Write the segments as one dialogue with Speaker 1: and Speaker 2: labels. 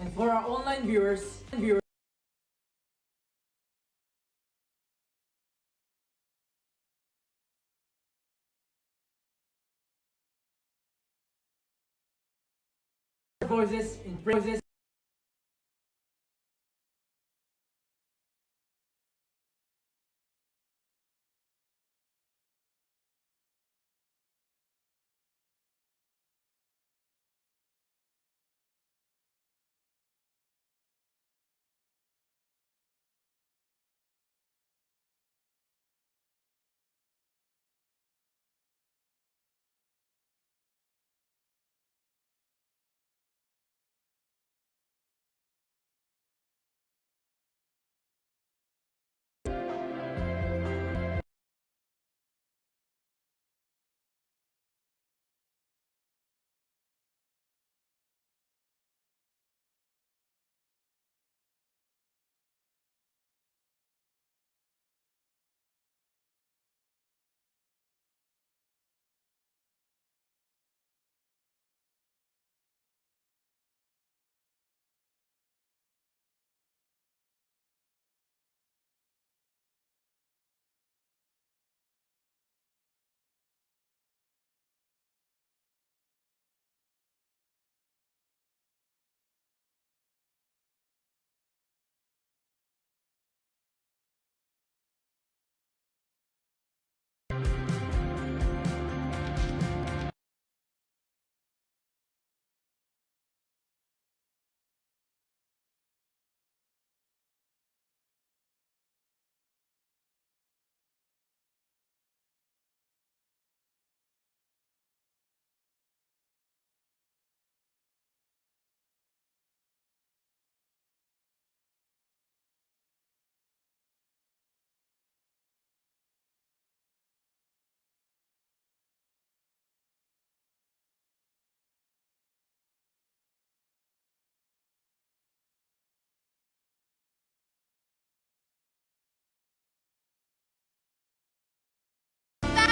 Speaker 1: And for our online viewers, voices in praises.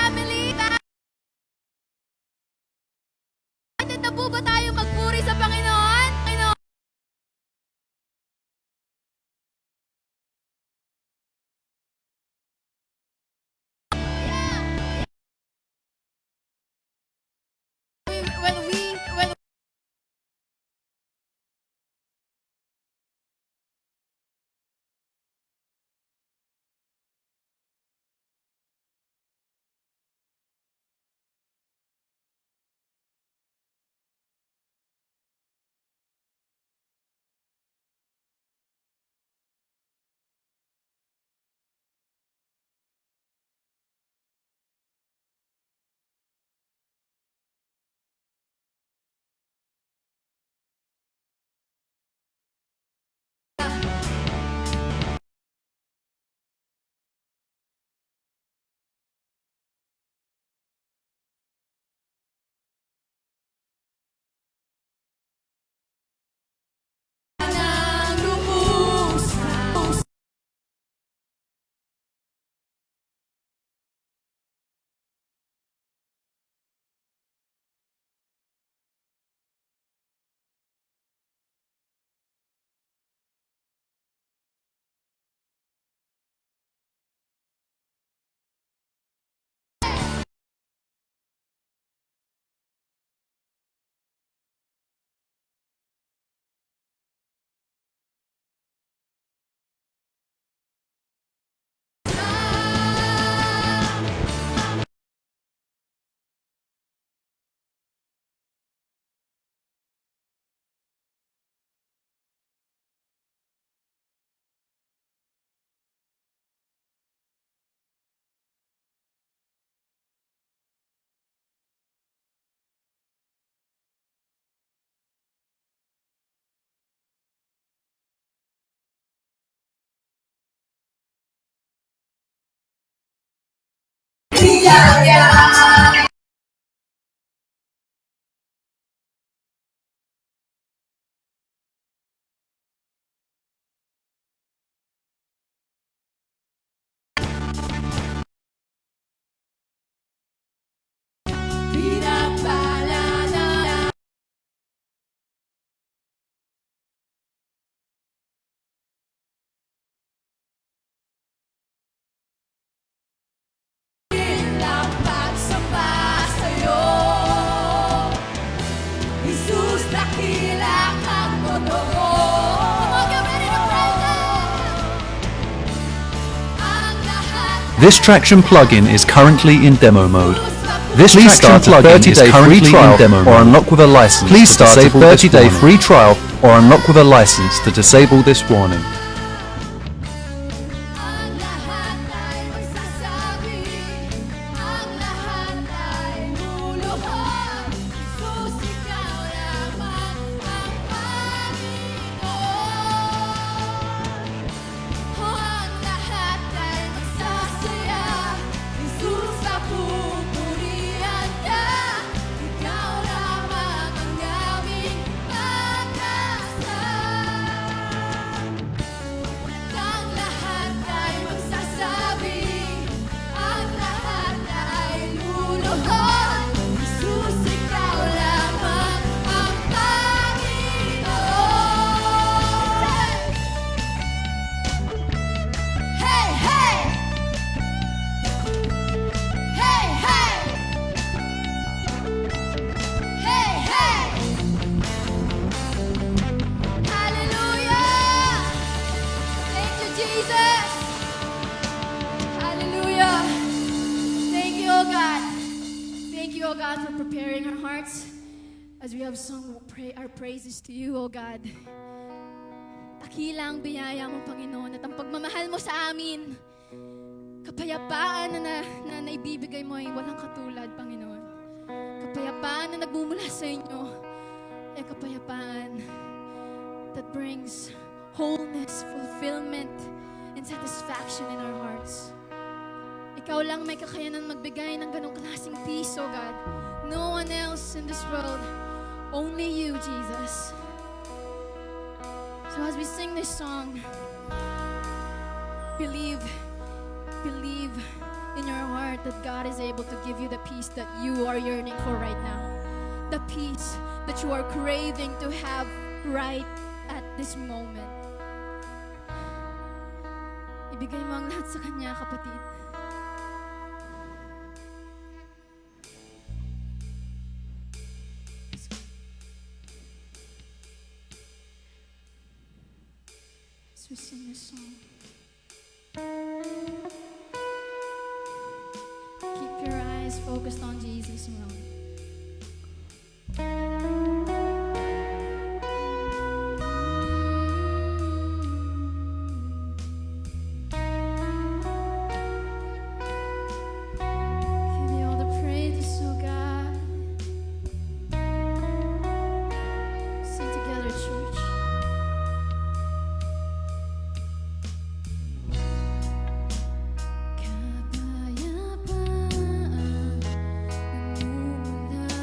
Speaker 2: Family! Excited na po ba tayo magpuri sa Panginoon? When
Speaker 3: This Traction plugin is currently in demo mode. This
Speaker 4: Please
Speaker 3: Traction
Speaker 4: start a
Speaker 3: plugin is
Speaker 4: 30-day free
Speaker 3: currently
Speaker 4: trial
Speaker 3: in demo
Speaker 4: or
Speaker 3: mode.
Speaker 4: unlock with a license.
Speaker 3: Please
Speaker 4: to
Speaker 3: start a
Speaker 4: disable this
Speaker 3: 30-day
Speaker 4: warning.
Speaker 3: free trial or unlock with a license to disable this warning.
Speaker 2: Ang lahat ay magsasabi, ang lahat ay luluhod, susigaw lamang ang Panginoon. Ang lahat ay magsasaya, Jesus ang pupurihan ka, ikaw lamang ang aming pag-asa. Ang lahat ay magsasabi, ang lahat ay luluhod, Jesus, ikaw lamang ang Panginoon. Hey, hey! Hey, hey! Hey, hey! Hallelujah! Thank you, Jesus. Hallelujah. Thank you, oh God. Thank you, oh God, for preparing our hearts as we have sung our praises to you, oh God. Dakila ang biyaya mo, Panginoon, at ang pagmamahal mo sa amin. Kapayapaan na naibibigay mo ay walang katulad, Panginoon. Kapayapaan na nagmumula sa inyo ay kapayapaan that brings wholeness, fulfillment, and satisfaction in our hearts. Ikaw lang may kakayanan magbigay ng ganong klaseng peace, oh God. No one else in this world, only you, Jesus. So as we sing this song, believe in your heart that God is able to give you the peace that you are yearning for right now. The peace that you are craving to have right at this moment. Ibigay mo ang lahat sa Kanya, kapatid. As we sing this song, keep your eyes focused on Jesus alone. Give you all the praises, oh God. Sing together, church. Kapayapaan namumula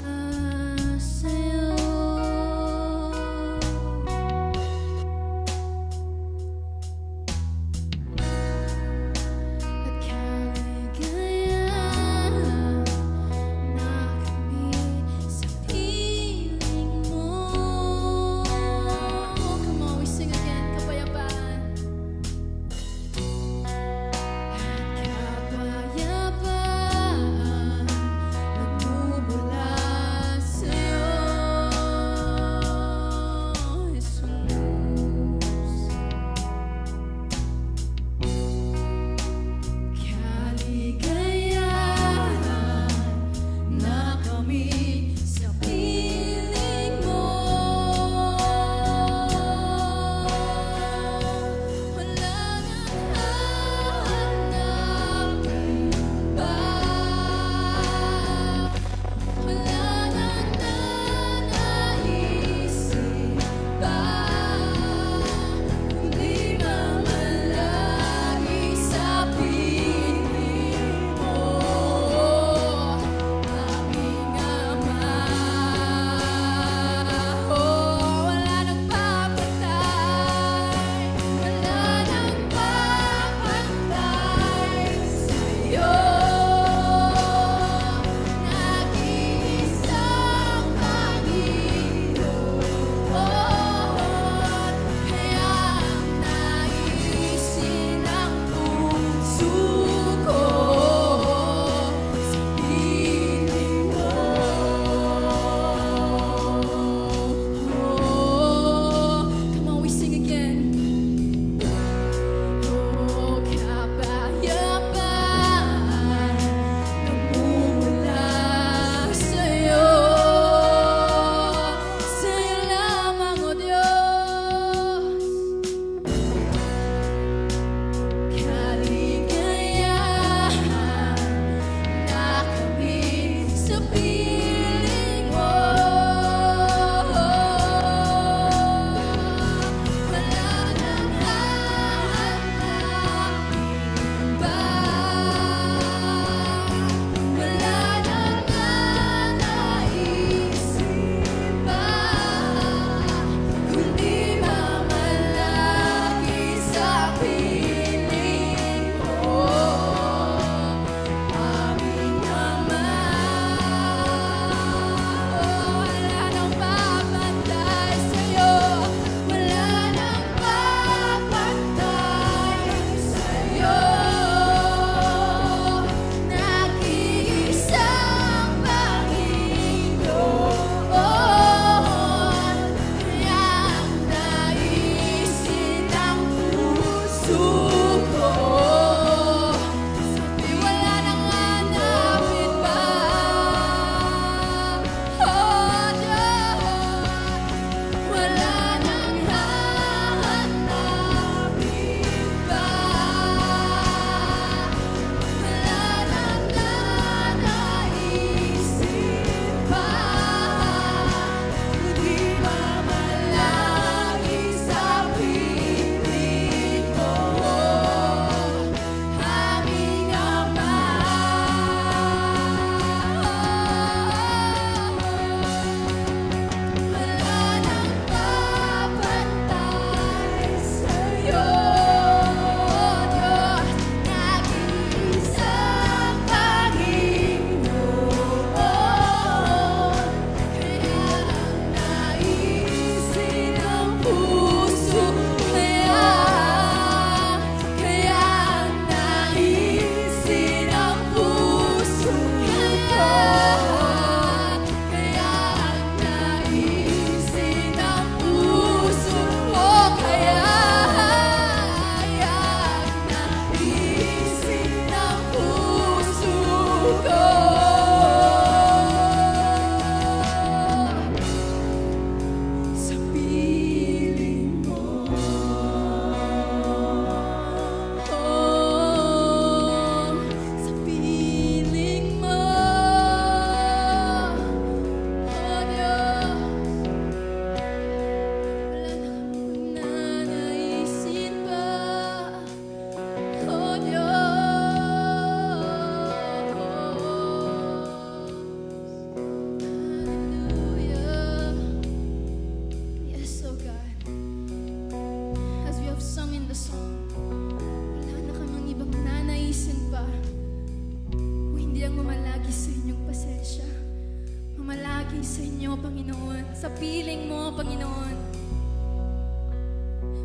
Speaker 2: nais sa inyo, Panginoon, sa piling mo, Panginoon.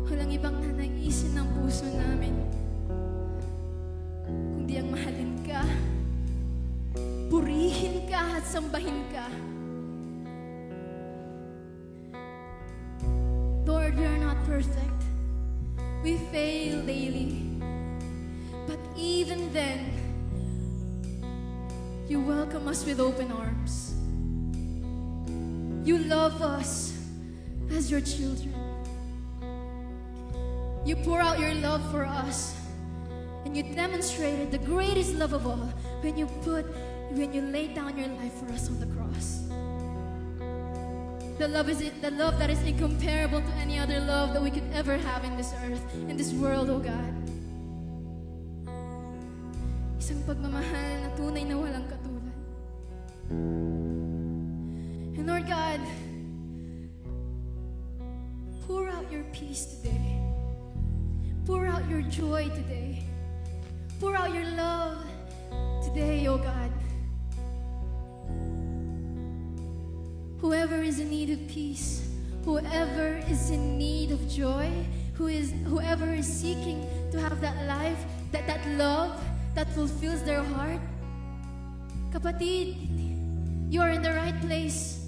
Speaker 2: Walang ibang nanaisin ng puso namin, kundi ang mahalin ka, purihin ka at sambahin ka. Lord, we are not perfect. We fail daily. But even then, you welcome us with open arms. You love us as your children. You pour out your love for us, and you demonstrated the greatest love of all when you laid down your life for us on the cross. The love that is incomparable to any other love that we could ever have in this earth, in this world, oh God. Isang pagmamahal na tunay na walang katulad. And Lord God, pour out your peace today. Pour out your joy today. Pour out your love today, oh God. Whoever is in need of peace, whoever is in need of joy, whoever is seeking to have that life, that love that fulfills their heart, kapatid, you are in the right place.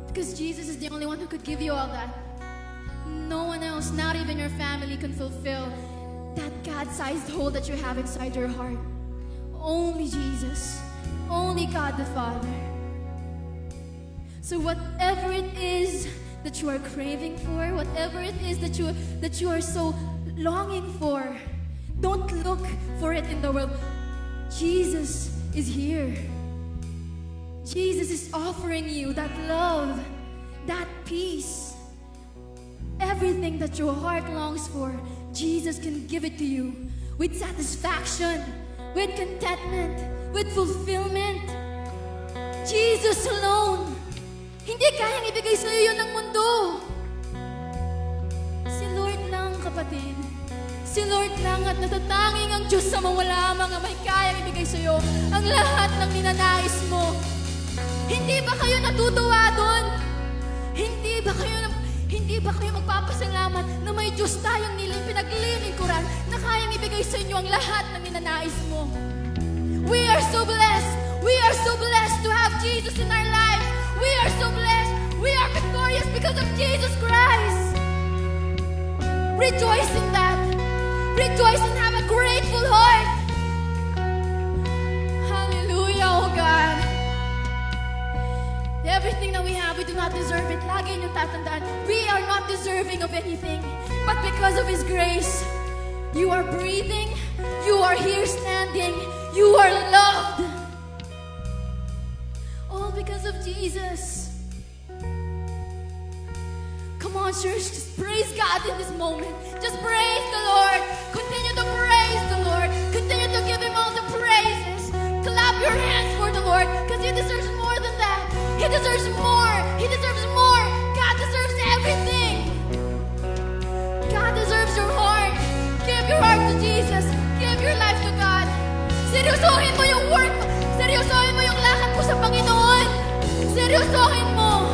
Speaker 2: Because Jesus is the only one who could give you all that. No one else, not even your family, can fulfill that God-sized hole that you have inside your heart. Only Jesus, only God the Father. So whatever it is that you are craving for, whatever it is that you are so longing for, don't look for it in the world. Jesus is here. Jesus is offering you that love, that peace. Everything that your heart longs for, Jesus can give it to you with satisfaction, with contentment, with fulfillment. Jesus alone. Hindi kayang ibigay sa iyo ng mundo. Si Lord lang, kapatid. Si Lord lang at natatanging ang Diyos sa mga lamang ang may kayang ibigay sa iyo ang lahat ng ninanais mo. Hindi ba kayo natutuwa doon? Hindi ba kayo magpapasalamat na may Diyos tayong pinaglilingkuran na kayang ibigay sa inyo ang lahat ng ninanais mo? We are so blessed. We are so blessed to have Jesus in our lives. We are so blessed. We are victorious because of Jesus Christ. Rejoice in that. Rejoice and have a grateful heart. Hallelujah, oh God. Everything that we have, we do not deserve it. Lagi niyong tatandaan, we are not deserving of anything. But because of His grace, you are breathing, you are here standing, you are loved. All because of Jesus. Come on, church, just praise God in this moment. Just praise the Lord. Continue to praise the Lord. Continue to give Him all the praises. Clap your hands for the Lord, because He deserves more than that. He deserves more. He deserves more. God deserves everything. God deserves your heart. Give your heart to Jesus. Give your life to God. Seryosohin mo yung work mo. Seryosohin mo yung lakad mo sa Panginoon. Seryosohin mo.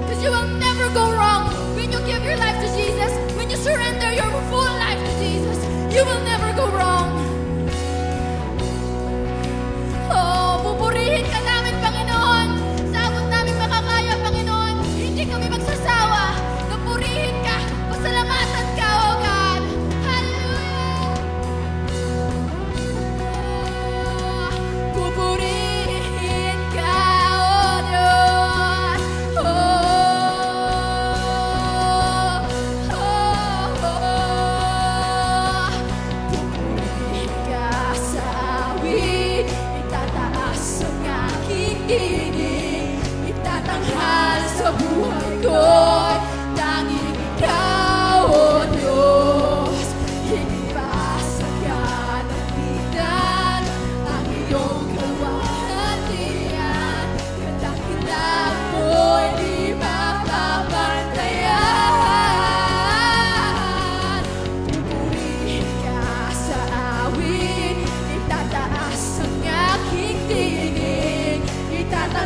Speaker 2: Because you will never go wrong when you give your life to Jesus. When you surrender your full life to Jesus, you will never go wrong. Oh, pupurihin ka namin, Panginoon. Sa abot namin makakaya, Panginoon. Hindi kami magsasawa na purihin ka. Pasalamatan ka, oh God. Hallelujah. Pupurihin ka, oh Diyos. Pupurihin ka sa awit. Itataas ang aking tinig. Itatanghal sa buhay ko. Tanging ikaw, oh Diyos. Hindi pa saganapitan ang iyong kalwalhatian. Kadakilang mo'y di mapapantayan. Pupurihin ka sa awit. Itataas ang aking tinig. Itataas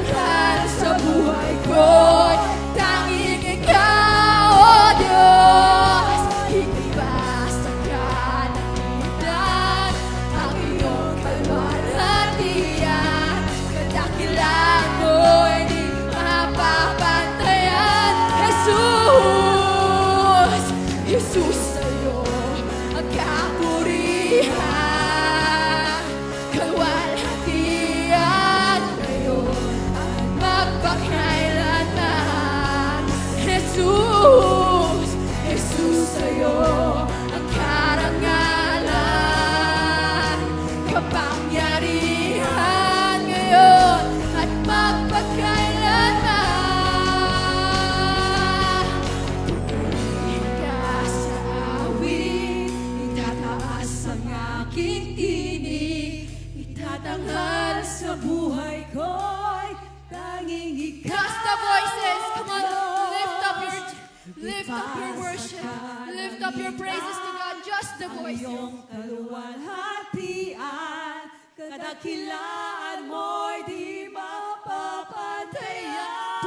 Speaker 2: up your praises to God. Just the
Speaker 4: Ang
Speaker 2: voices.
Speaker 4: iyong kaluwalhatian, kadakilaan mo'y di mapapantayan.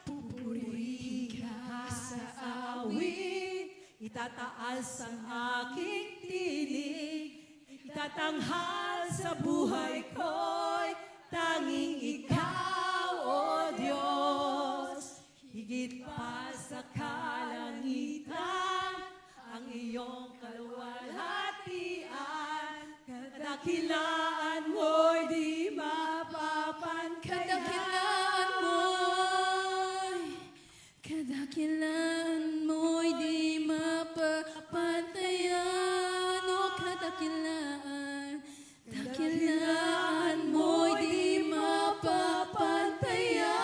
Speaker 4: Pupurihin ka sa awit, itataas ang aking tinig, itatanghal sa buhay ko'y tanging ikaw, O Diyos. Higit pa sa kalangitan, ang iyong kaluwalhatian, kadakilaan mo'y di mapapantayan.
Speaker 2: Kadakilaan mo'y di mapapantayan. O kadakilaan, dakilaan mo'y di mapapantayan.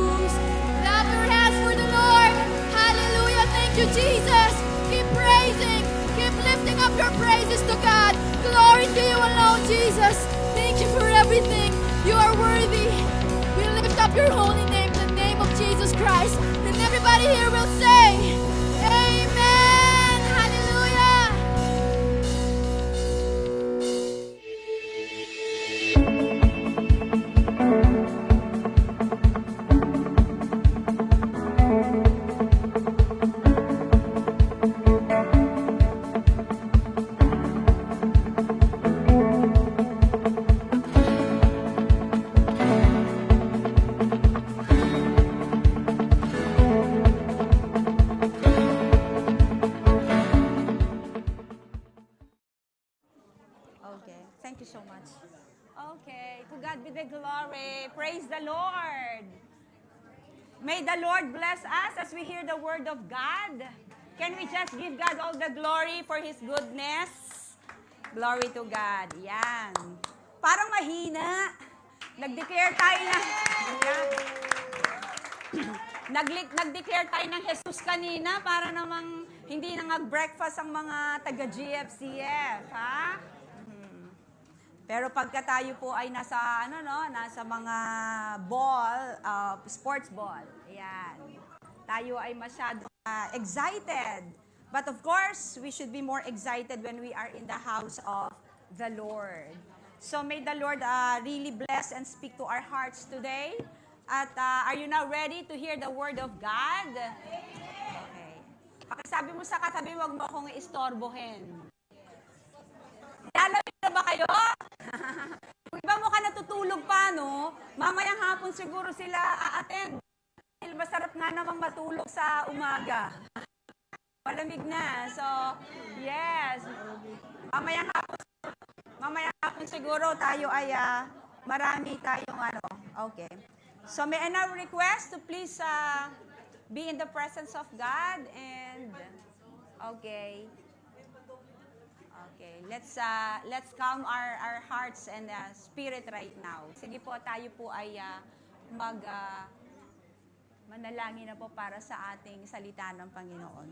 Speaker 2: Jesus. Clap your hands for the Lord. Hallelujah. Thank you, Jesus. Keep praising. Keep lifting up your praises to God. Glory to you alone, Jesus. Thank you for everything. You are worthy. We lift up your holy name, the name of Jesus Christ. And everybody here will say, Amen. Hallelujah.
Speaker 5: Okay, thank you so much. Okay, to God be the glory. Praise the Lord. May the Lord bless us as we hear the word of God. Can we just give God all the glory for His goodness? Glory to God. Yan. Parang mahina. Nag-declare tayo na. Nag-declare tayo ng Jesus kanina para namang hindi na breakfast ang mga taga-GFCF, ha? Pero pagka tayo po ay nasa nasa mga sports ball. Ayan. Tayo ay masyado excited. But of course, we should be more excited when we are in the house of the Lord. So may the Lord really bless and speak to our hearts today. At are you now ready to hear the word of God? Okay. Pakisabi mo sa katabi, wag mo akong istorbohin. Lalamig na ba kayo? Kung iba mo ka natutulog pa, no? Mamayang hapon siguro sila a-attend. Dahil masarap nga namang matulog sa umaga. Malamig na. So, yes. Mamayang hapon siguro tayo ay marami tayong Okay. So, may I now request to please be in the presence of God and okay. Okay, let's calm our hearts and spirit right now. Sige po, tayo po ay manalangin na po para sa ating salita ng Panginoon.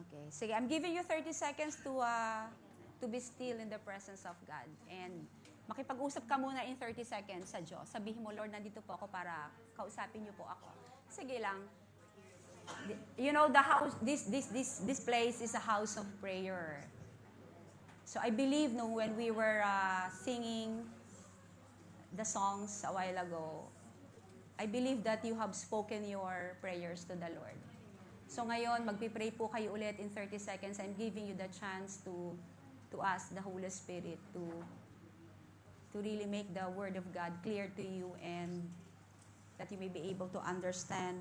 Speaker 5: Okay, sige, I'm giving you 30 seconds to be still in the presence of God. And makipag-usap ka muna in 30 seconds sa Diyos. Sabihin mo, Lord, nandito po ako para kausapin niyo po ako. Sige lang. You know, the house, this place is a house of prayer. So I believe when we were singing the songs a while ago, I believe that you have spoken your prayers to the Lord. So ngayon, magpipray po kayo ulit in 30 seconds. I'm giving you the chance to ask the Holy Spirit to really make the Word of God clear to you and that you may be able to understand.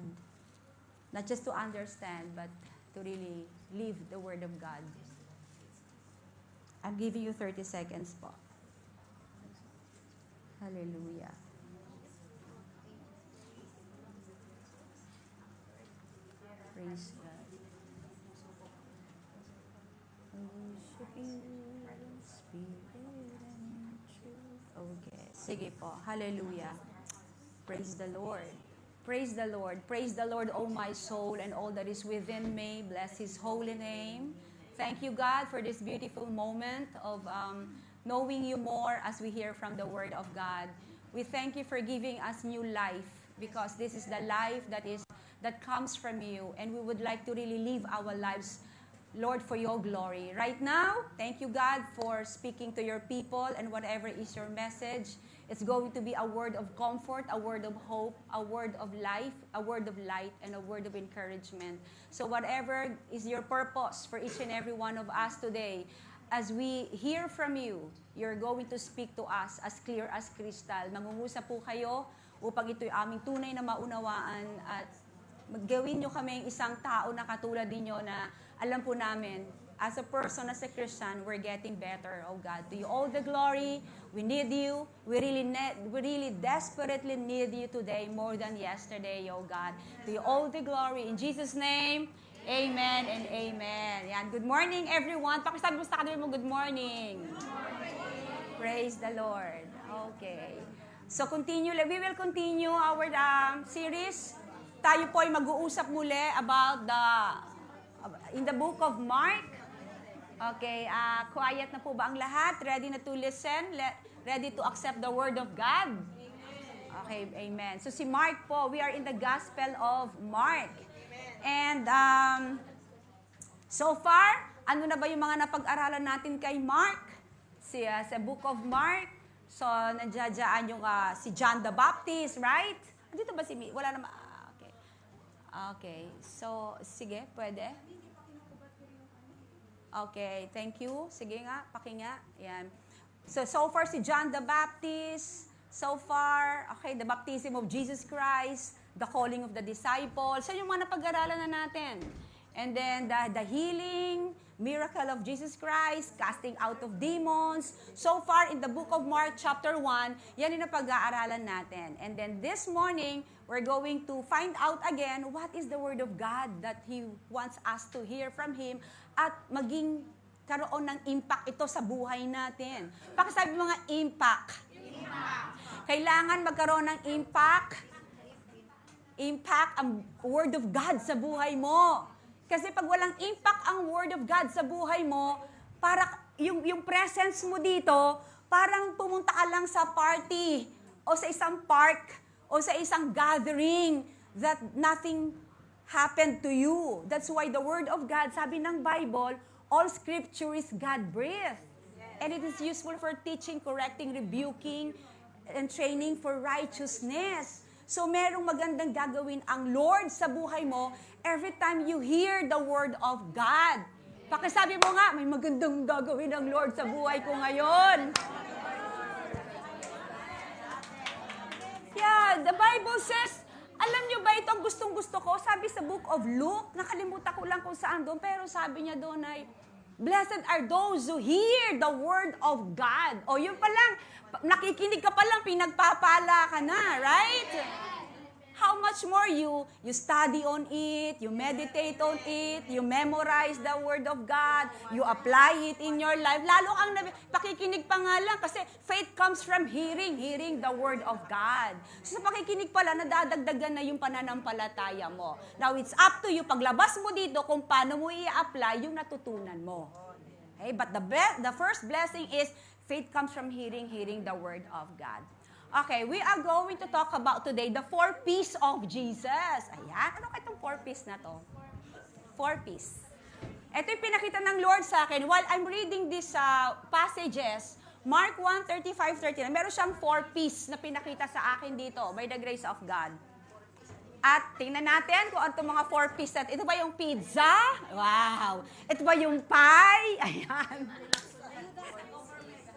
Speaker 5: Not just to understand, but to really live the Word of God. I'm giving you 30 seconds po. Hallelujah. Praise God. Worshiping in spirit and truth. Okay. Sige po. Hallelujah. Praise the Lord. Praise the Lord. Praise the Lord, O my soul, and all that is within me. Bless His holy name. Thank you, God, for this beautiful moment of knowing you more as we hear from the Word of God. We thank you for giving us new life because this is the life that comes from you, and we would like to really live our lives, Lord, for your glory. Right now, thank you, God, for speaking to your people, and whatever is your message, it's going to be a word of comfort, a word of hope, a word of life, a word of light, and a word of encouragement. So whatever is your purpose for each and every one of us today, as we hear from you, you're going to speak to us as clear as crystal. Mangungusap po kayo upang ito'y aming tunay na maunawaan at gawin nyo kami isang tao na katulad ninyo na alam po namin, as a person, as a Christian, we're getting better, oh God. To you all the glory. We need you. We really desperately need you today more than yesterday, oh God. To you all the glory. In Jesus' name, amen and amen. Yan. Good morning, everyone. Pakisabi mo sa kanila mo, good morning. Praise the Lord. Okay. So we will continue our series. Tayo po ay mag-uusap muli about in the book of Mark. Okay, quiet na po ba ang lahat? Ready na to listen? Ready to accept the word of God? Okay, amen. So si Mark po, we are in the Gospel of Mark. And so far, ano na ba yung mga napag-aralan natin kay Mark? Sa book of Mark. So, nandiyan yung si John the Baptist, right? Dito ba si wala naman. Okay. Okay. So, sige, pwede. Okay, thank you. Sige nga, pakinga. Yan. So far si John the Baptist. So far, okay, the baptism of Jesus Christ, the calling of the disciples. So yung mga napag-aralan na natin. And then the healing, miracle of Jesus Christ, casting out of demons. So far in the book of Mark chapter 1, yan yung napag-aaralan natin. And then this morning, we're going to find out again what is the Word of God that He wants us to hear from Him at maging karoon ng impact ito sa buhay natin. Pakisabi mga impact. Kailangan magkaroon ng impact. Impact ang Word of God sa buhay mo. Kasi pag walang impact ang Word of God sa buhay mo, para yung presence mo dito, parang pumunta ka lang sa party o sa isang park o sa isang gathering that nothing happened to you. That's why the Word of God, sabi ng Bible, all Scripture is God-breathed. And it is useful for teaching, correcting, rebuking, and training for righteousness. So merong magandang gagawin ang Lord sa buhay mo every time you hear the Word of God. Pakisabi mo nga, may magandang gagawin ang Lord sa buhay ko ngayon. Yeah, the Bible says, alam nyo ba ito ang gustong-gusto ko? Sabi sa book of Luke, nakalimutan ko lang kung saan doon, pero sabi niya doon ay, blessed are those who hear the word of God. O yun pa lang, nakikinig ka pa lang, pinagpapala ka na, right? How much more you study on it, you meditate on it, you memorize the Word of God, you apply it in your life. Lalo kang pakikinig pa nga lang kasi faith comes from hearing the Word of God. So sa pakikinig pala, nadadagdagan na yung pananampalataya mo. Now, it's up to you, paglabas mo dito, kung paano mo i-apply yung natutunan mo. Okay? But the first blessing is faith comes from hearing the Word of God. Okay, we are going to talk about today the 4 P's of Jesus. Ayan, ano kaya itong 4 P's na to? 4 P's. Ito yung pinakita ng Lord sa akin. While I'm reading these passages, Mark 1:35-39, meron siyang 4 P's na pinakita sa akin dito by the grace of God. At tingnan natin kung ano itong mga 4 P's natin. Ito ba yung pizza? Wow! Ito ba yung pie? Ayan.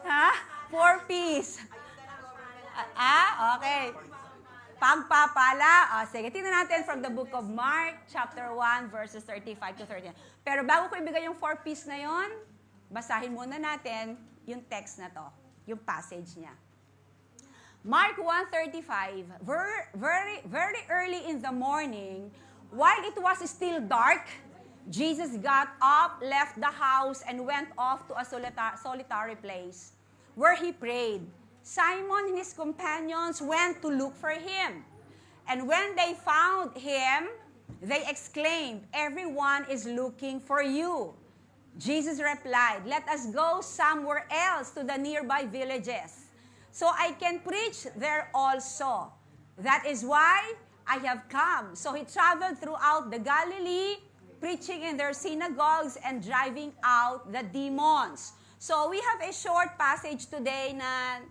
Speaker 5: Ha? 4 P's. Okay. Pagpapala. Sige, tingnan natin from the book of Mark, chapter 1, verses 35-39. Pero bago ko ibigay yung 4 P's na yon, basahin muna natin yung text na to, yung passage niya. Mark 1:35, very early in the morning, while it was still dark, Jesus got up, left the house, and went off to a solitary place, where he prayed. Simon and his companions went to look for him. And when they found him, they exclaimed, "Everyone is looking for you." Jesus replied, "Let us go somewhere else to the nearby villages, so I can preach there also. That is why I have come." So he traveled throughout the Galilee, preaching in their synagogues and driving out the demons. So we have a short passage today na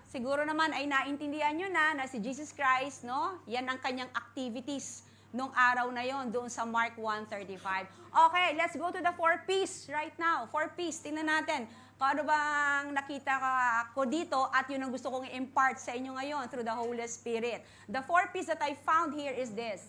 Speaker 5: siguro naman ay naintindihan nyo na si Jesus Christ, no? Yan ang kanyang activities nung araw na yon doon sa Mark 1:35. Okay, let's go to the 4 P's right now. 4 P's, tingnan natin. Kung ano bang nakita ko dito at yun ang gusto kong i-impart sa inyo ngayon through the Holy Spirit. The 4 P's that I found here is this.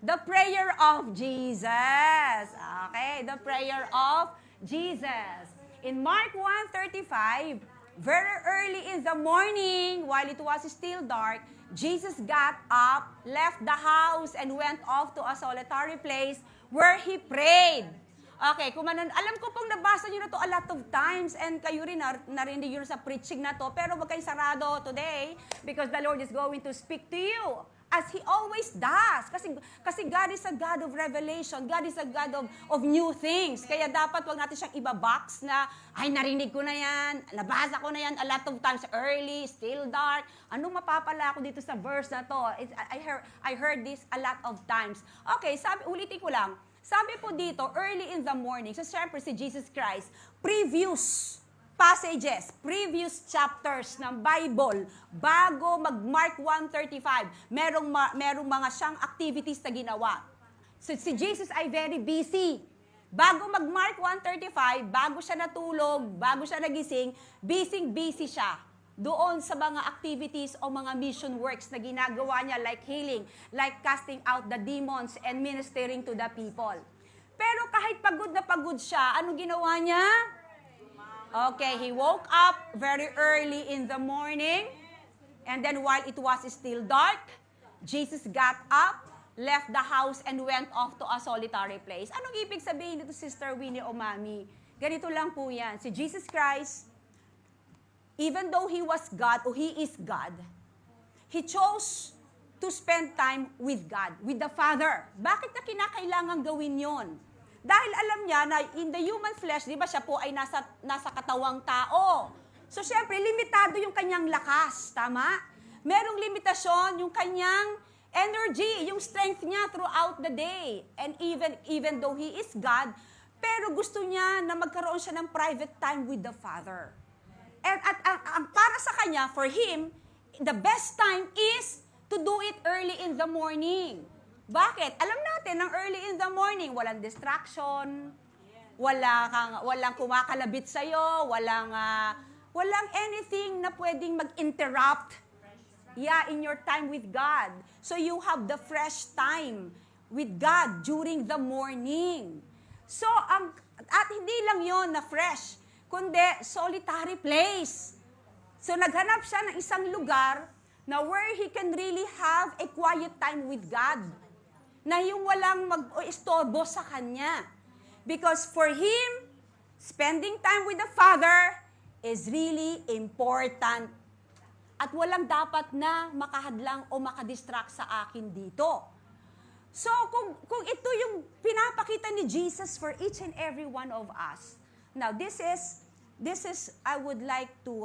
Speaker 5: The prayer of Jesus. Okay, the prayer of Jesus. In Mark 1:35, very early in the morning, while it was still dark, Jesus got up, left the house, and went off to a solitary place where he prayed. Okay, alam ko pong nabasa nyo na to a lot of times and kayo rin narinig yun sa preaching na to, pero wag kayong sarado today because the Lord is going to speak to you. As He always does. Kasi God is a God of revelation. God is a God of new things. Kaya dapat wag natin siyang iba-box na, ay narinig ko na yan, nabasa ko na yan a lot of times, early, still dark. Anong mapapala ako dito sa verse na to? I heard this a lot of times. Okay, ulitin ko lang. Sabi po dito, early in the morning, so syempre si Jesus Christ, previous passages, previous chapters ng Bible, bago mag-Mark 1:35, merong mga siyang activities na ginawa. So si Jesus ay very busy. Bago mag-Mark 1:35, bago siya natulog, bago siya nagising, busy siya doon sa mga activities o mga mission works na ginagawa niya like healing, like casting out the demons and ministering to the people. Pero kahit pagod na pagod siya, anong ginawa niya? Okay, he woke up very early in the morning, and then while it was still dark, Jesus got up, left the house, and went off to a solitary place. Anong ibig sabihin dito, Sister Winnie o Mami? Ganito lang po yan. Si Jesus Christ, even though He was God, or He is God, He chose to spend time with God, with the Father. Bakit na kinakailangan gawin yon? Dahil alam niya na in the human flesh, di ba siya po ay nasa katawang tao. So syempre, limitado yung kanyang lakas, tama? Merong limitasyon yung kanyang energy, yung strength niya throughout the day. And even though He is God, pero gusto niya na magkaroon siya ng private time with the Father. And para sa kanya, for Him, the best time is to do it early in the morning. Bakit? Alam natin, ng early in the morning, walang distraction, walang kumakalabit sa'yo, walang anything na pwedeng mag-interrupt in your time with God. So you have the fresh time with God during the morning. So, at hindi lang yon na fresh, kundi solitary place. So naghanap siya ng isang lugar na where he can really have a quiet time with God. Na yung walang mag-istorbo sa kanya. Because for him, spending time with the Father is really important. At walang dapat na makahadlang o makadistract sa akin dito. So, kung ito yung pinapakita ni Jesus for each and every one of us. Now, this is I would like to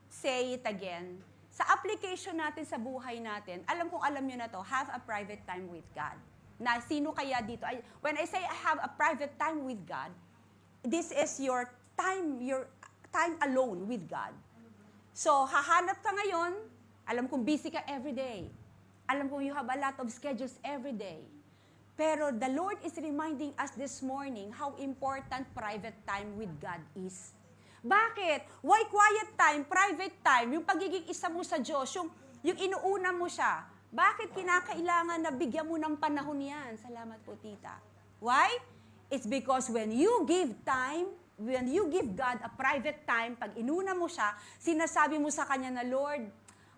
Speaker 5: say it again. Sa application natin sa buhay natin, alam nyo na to, have a private time with God. Na sino kaya dito? When I say I have a private time with God, this is your time alone with God. So, hahanap ka ngayon, alam kong busy ka every day. Alam kong you have a lot of schedules every day. Pero the Lord is reminding us this morning how important private time with God is. Bakit? Why quiet time, private time, yung pagiging isa mo sa Diyos, yung inuuna mo siya. Bakit kinakailangan na bigyan mo ng panahon yan? Salamat po, tita. Why? It's because when you give God a private time, pag inuna mo siya, sinasabi mo sa Kanya na, Lord,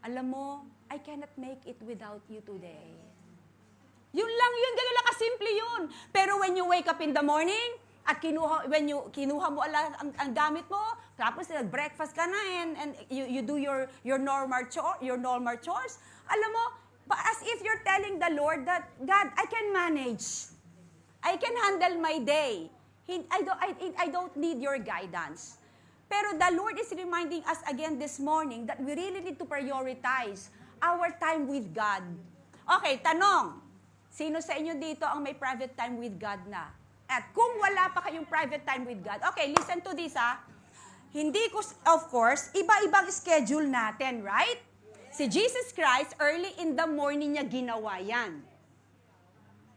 Speaker 5: alam mo, I cannot make it without you today. Yun lang yun, ganun lang kasimple yun. Pero when you wake up in the morning, at kinuha mo ang gamit mo, tapos nag-breakfast ka na and you do your normal chores, alam mo, as if you're telling the Lord that, God, I can manage. I can handle my day. I don't need your guidance. Pero the Lord is reminding us again this morning that we really need to prioritize our time with God. Okay, tanong. Sino sa inyo dito ang may private time with God na? At kung wala pa kayong private time with God, okay, listen to this ha. Hindi ko, of course, iba-ibang schedule natin, right? Si Jesus Christ, early in the morning niya ginawa yan.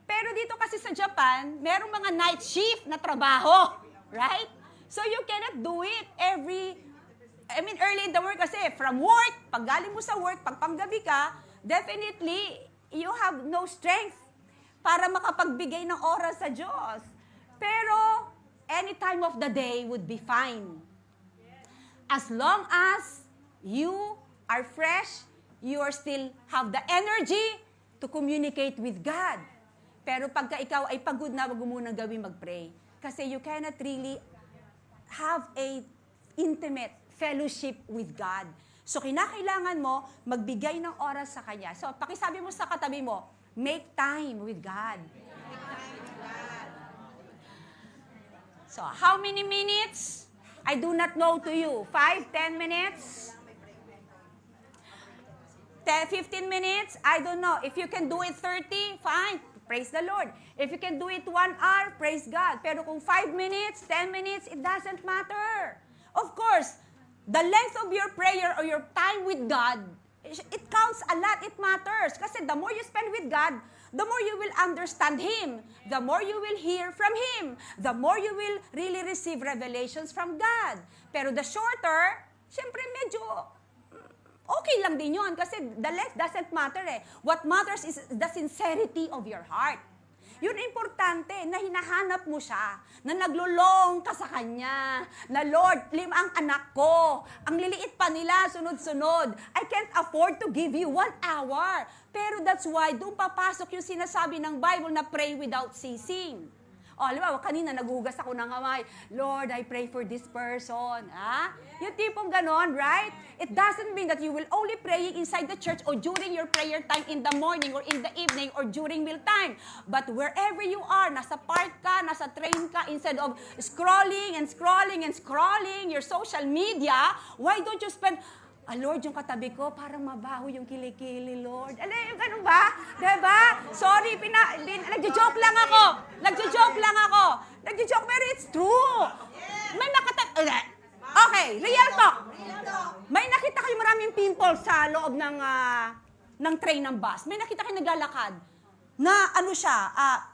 Speaker 5: Pero dito kasi sa Japan, merong mga night shift na trabaho, right? So you cannot do it early in the work kasi from work, pag galing mo sa work, pag panggabi ka, definitely, you have no strength para makapagbigay ng oras sa Diyos. Pero, any time of the day would be fine. As long as you are fresh, you are still have the energy to communicate with God. Pero pagka ikaw ay pagod na, wag mo munang gawin mag-pray. Kasi you cannot really have a intimate fellowship with God. So, kinakailangan mo magbigay ng oras sa Kanya. So, pakisabi mo sa katabi mo, make time with God. So, how many minutes? I do not know to you. 5, 10 minutes? 10, 15 minutes? I don't know. If you can do it 30, fine. Praise the Lord. If you can do it 1 hour, praise God. Pero kung 5 minutes, 10 minutes, it doesn't matter. Of course, the length of your prayer or your time with God, it counts a lot. It matters. Kasi the more you spend with God, the more you will understand Him. The more you will hear from Him. The more you will really receive revelations from God. Pero the shorter, syempre medyo okay lang din yun. Kasi the length doesn't matter eh. What matters is the sincerity of your heart. Yun importante, na hinahanap mo siya, na naglulong ka sa Kanya, na Lord, 5 ang anak ko, ang liliit pa nila, sunod-sunod, I can't afford to give you 1 hour. Pero that's why, doon papasok yung sinasabi ng Bible na pray without ceasing. O, halimbawa, kanina naghugas ako ng kamay, Lord, I pray for this person. Ha? Yung tipong ganon, right? It doesn't mean that you will only pray inside the church or during your prayer time in the morning or in the evening or during meal time. But wherever you are, nasa park ka, nasa train ka, instead of scrolling and scrolling and scrolling your social media, why don't you spend... Lord, yung katabi ko, parang mabaho yung kilikili, Lord. Alam, yung ganun ba? Diba? Sorry, nagjo-joke lang ako. Nagjo-joke, pero it's true. May Okay, real talk. May nakita kayo maraming pimples sa loob ng train ng bus. May nakita kayo naglalakad na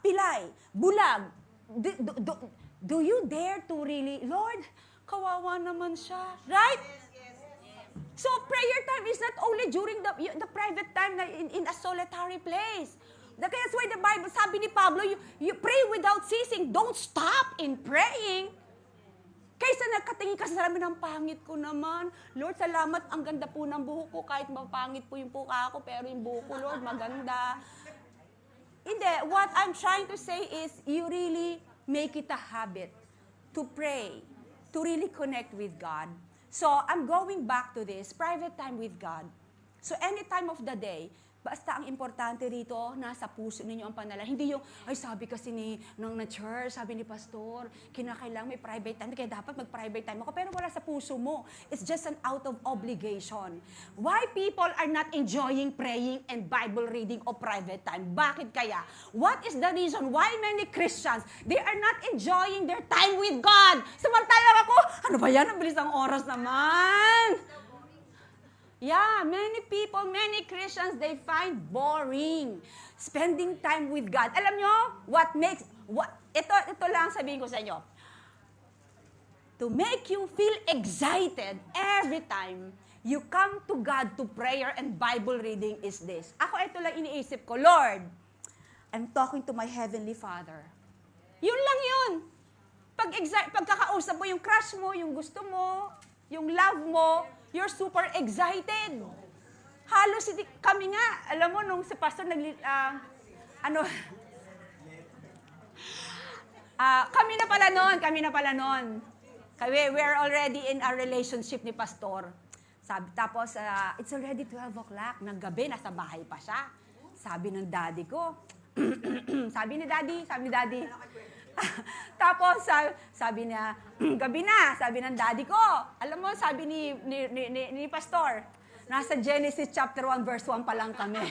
Speaker 5: pilay, bulag. Do you dare to really, Lord, kawawa naman siya. Right? So, prayer time is not only during the private time na in a solitary place. That's why the Bible, sabi ni Pablo, you pray without ceasing. Don't stop in praying. Kaysa nagkatingin ka sa salamin, ang pangit ko naman. Lord, salamat, ang ganda po ng buhok ko. Kahit mapangit po yung puka ko, pero yung buhok ko, Lord, maganda. Hindi, what I'm trying to say is, you really make it a habit to pray, to really connect with God. So, I'm going back to this, private time with God. So, any time of the day, basta ang importante rito, nasa puso ninyo ang panalangin. Hindi yung, sabi kasi ng church, sabi ni pastor, kinakailangan may private time, kaya dapat mag-private time ako, pero wala sa puso mo. It's just an out of obligation. Why people are not enjoying praying and Bible reading o private time? Bakit kaya? What is the reason why many Christians, they are not enjoying their time with God? Samantalang ako, ano ba yan? Ang bilis ang oras naman. Yeah, many people, many Christians, they find boring spending time with God. Alam nyo, ito lang sabihin ko sa inyo. To make you feel excited every time you come to God to prayer and Bible reading is this. Ako, ito lang iniisip ko, Lord, I'm talking to my Heavenly Father. Yun lang yun. Pagkakausap mo yung crush mo, yung gusto mo, yung love mo, you're super excited. Halos kami nga, alam mo, nung si pastor kami na pala noon. We're already in a relationship ni pastor. Tapos, it's already 12 o'clock ng gabi, nasa bahay pa siya. Sabi ng daddy ko, sabi ni daddy. Tapos sabi niya, gabi na, sabi ng daddy ko. Alam mo, sabi ni pastor, nasa Genesis chapter 1 verse 1 pa lang kami.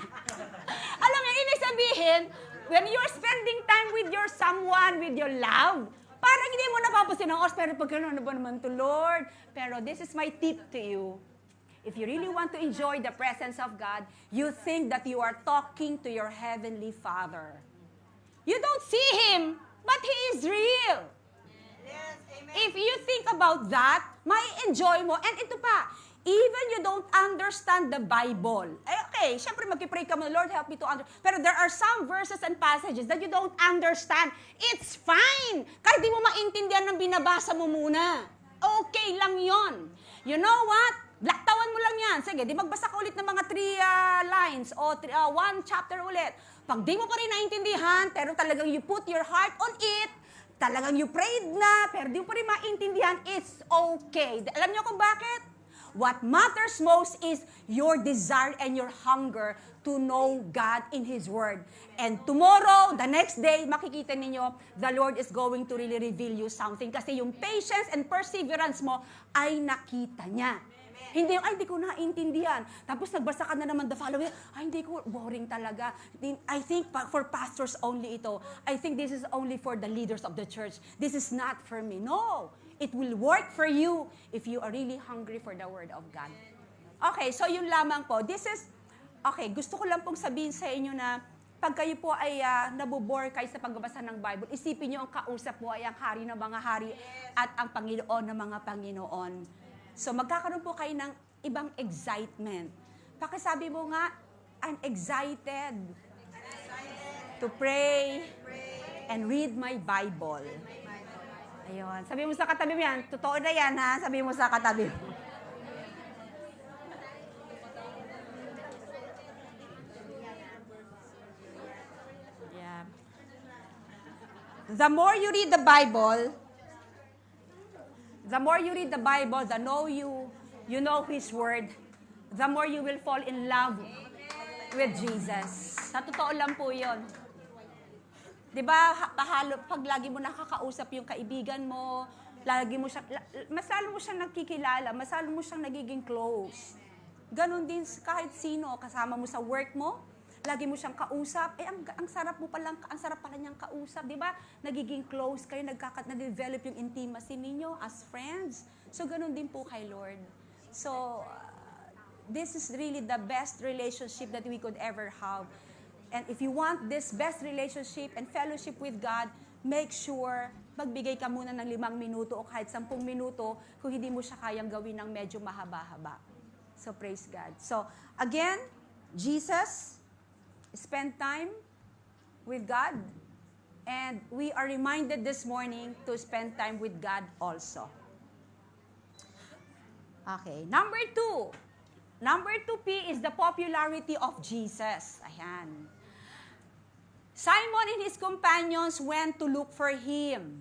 Speaker 5: Alam mo, ibig sabihin, when you're spending time with your someone, with your love, parang hindi mo napapasin ang oras, pero pagkano na ba naman to, Lord? Pero this is my tip to you. If you really want to enjoy the presence of God, you think that you are talking to your Heavenly Father. You don't see Him, but He is real. If you think about that, may enjoy mo. And ito pa, even you don't understand the Bible. Okay, syempre magkipray ka mo, Lord, help me to understand. Pero there are some verses and passages that you don't understand. It's fine. Kahit di mo maintindihan ng binabasa mo muna. Okay lang yon. You know what? Laktawan mo lang yan. Sige, di magbasa ka ulit ng mga 3 lines o 1 chapter ulit. Pag di mo pa rin naintindihan, pero talagang you put your heart on it, talagang you prayed na, pero di mo pa rin maintindihan, it's okay. Alam niyo kung bakit? What matters most is your desire and your hunger to know God in His Word. And tomorrow, the next day, makikita ninyo, the Lord is going to really reveal you something. Kasi yung patience and perseverance mo ay nakita niya. Hindi yung, ay, hindi ko naintindihan. Tapos nagbasa ka na naman the following, ay, hindi ko, boring talaga. I think for pastors only ito. I think this is only for the leaders of the church. This is not for me. No. It will work for you if you are really hungry for the Word of God. Okay, so yun lamang po. Okay, gusto ko lang pong sabihin sa inyo na pag kayo po ay nabobore kayo sa pagbabasa ng Bible, isipin nyo ang kausap mo ay ang hari ng mga hari at ang Panginoon ng mga Panginoon. So magkakaroon po kayo ng ibang excitement. Pakisabi mo nga, I'm excited to pray and read my Bible. Ayun. Sabi mo sa katabi mo yan, totoo na yan ha, sabi mo sa katabi mo. Yeah. The more you read the Bible, the know you know His Word, the more you will fall in love with Jesus. Sa totoo lang po yun. Diba, pag lagi mo nakakausap yung kaibigan mo, mas lalo mo siyang nakikilala, mas lalo mo siyang nagiging close. Ganon din kahit sino, kasama mo sa work mo, lagi mo siyang kausap, ang sarap pala niyang kausap, di ba? Nagiging close kayo, nag-develop yung intimacy ninyo as friends. So, ganun din po kay Lord. So, this is really the best relationship that we could ever have. And if you want this best relationship and fellowship with God, make sure magbigay ka muna ng 5 minuto o kahit 10 minuto kung hindi mo siya kayang gawin ng medyo mahaba-haba. So, praise God. So, again, Jesus spend time with God, and we are reminded this morning to spend time with God also. Okay, number 2P is the popularity of Jesus. Ayan. Simon and his companions went to look for Him,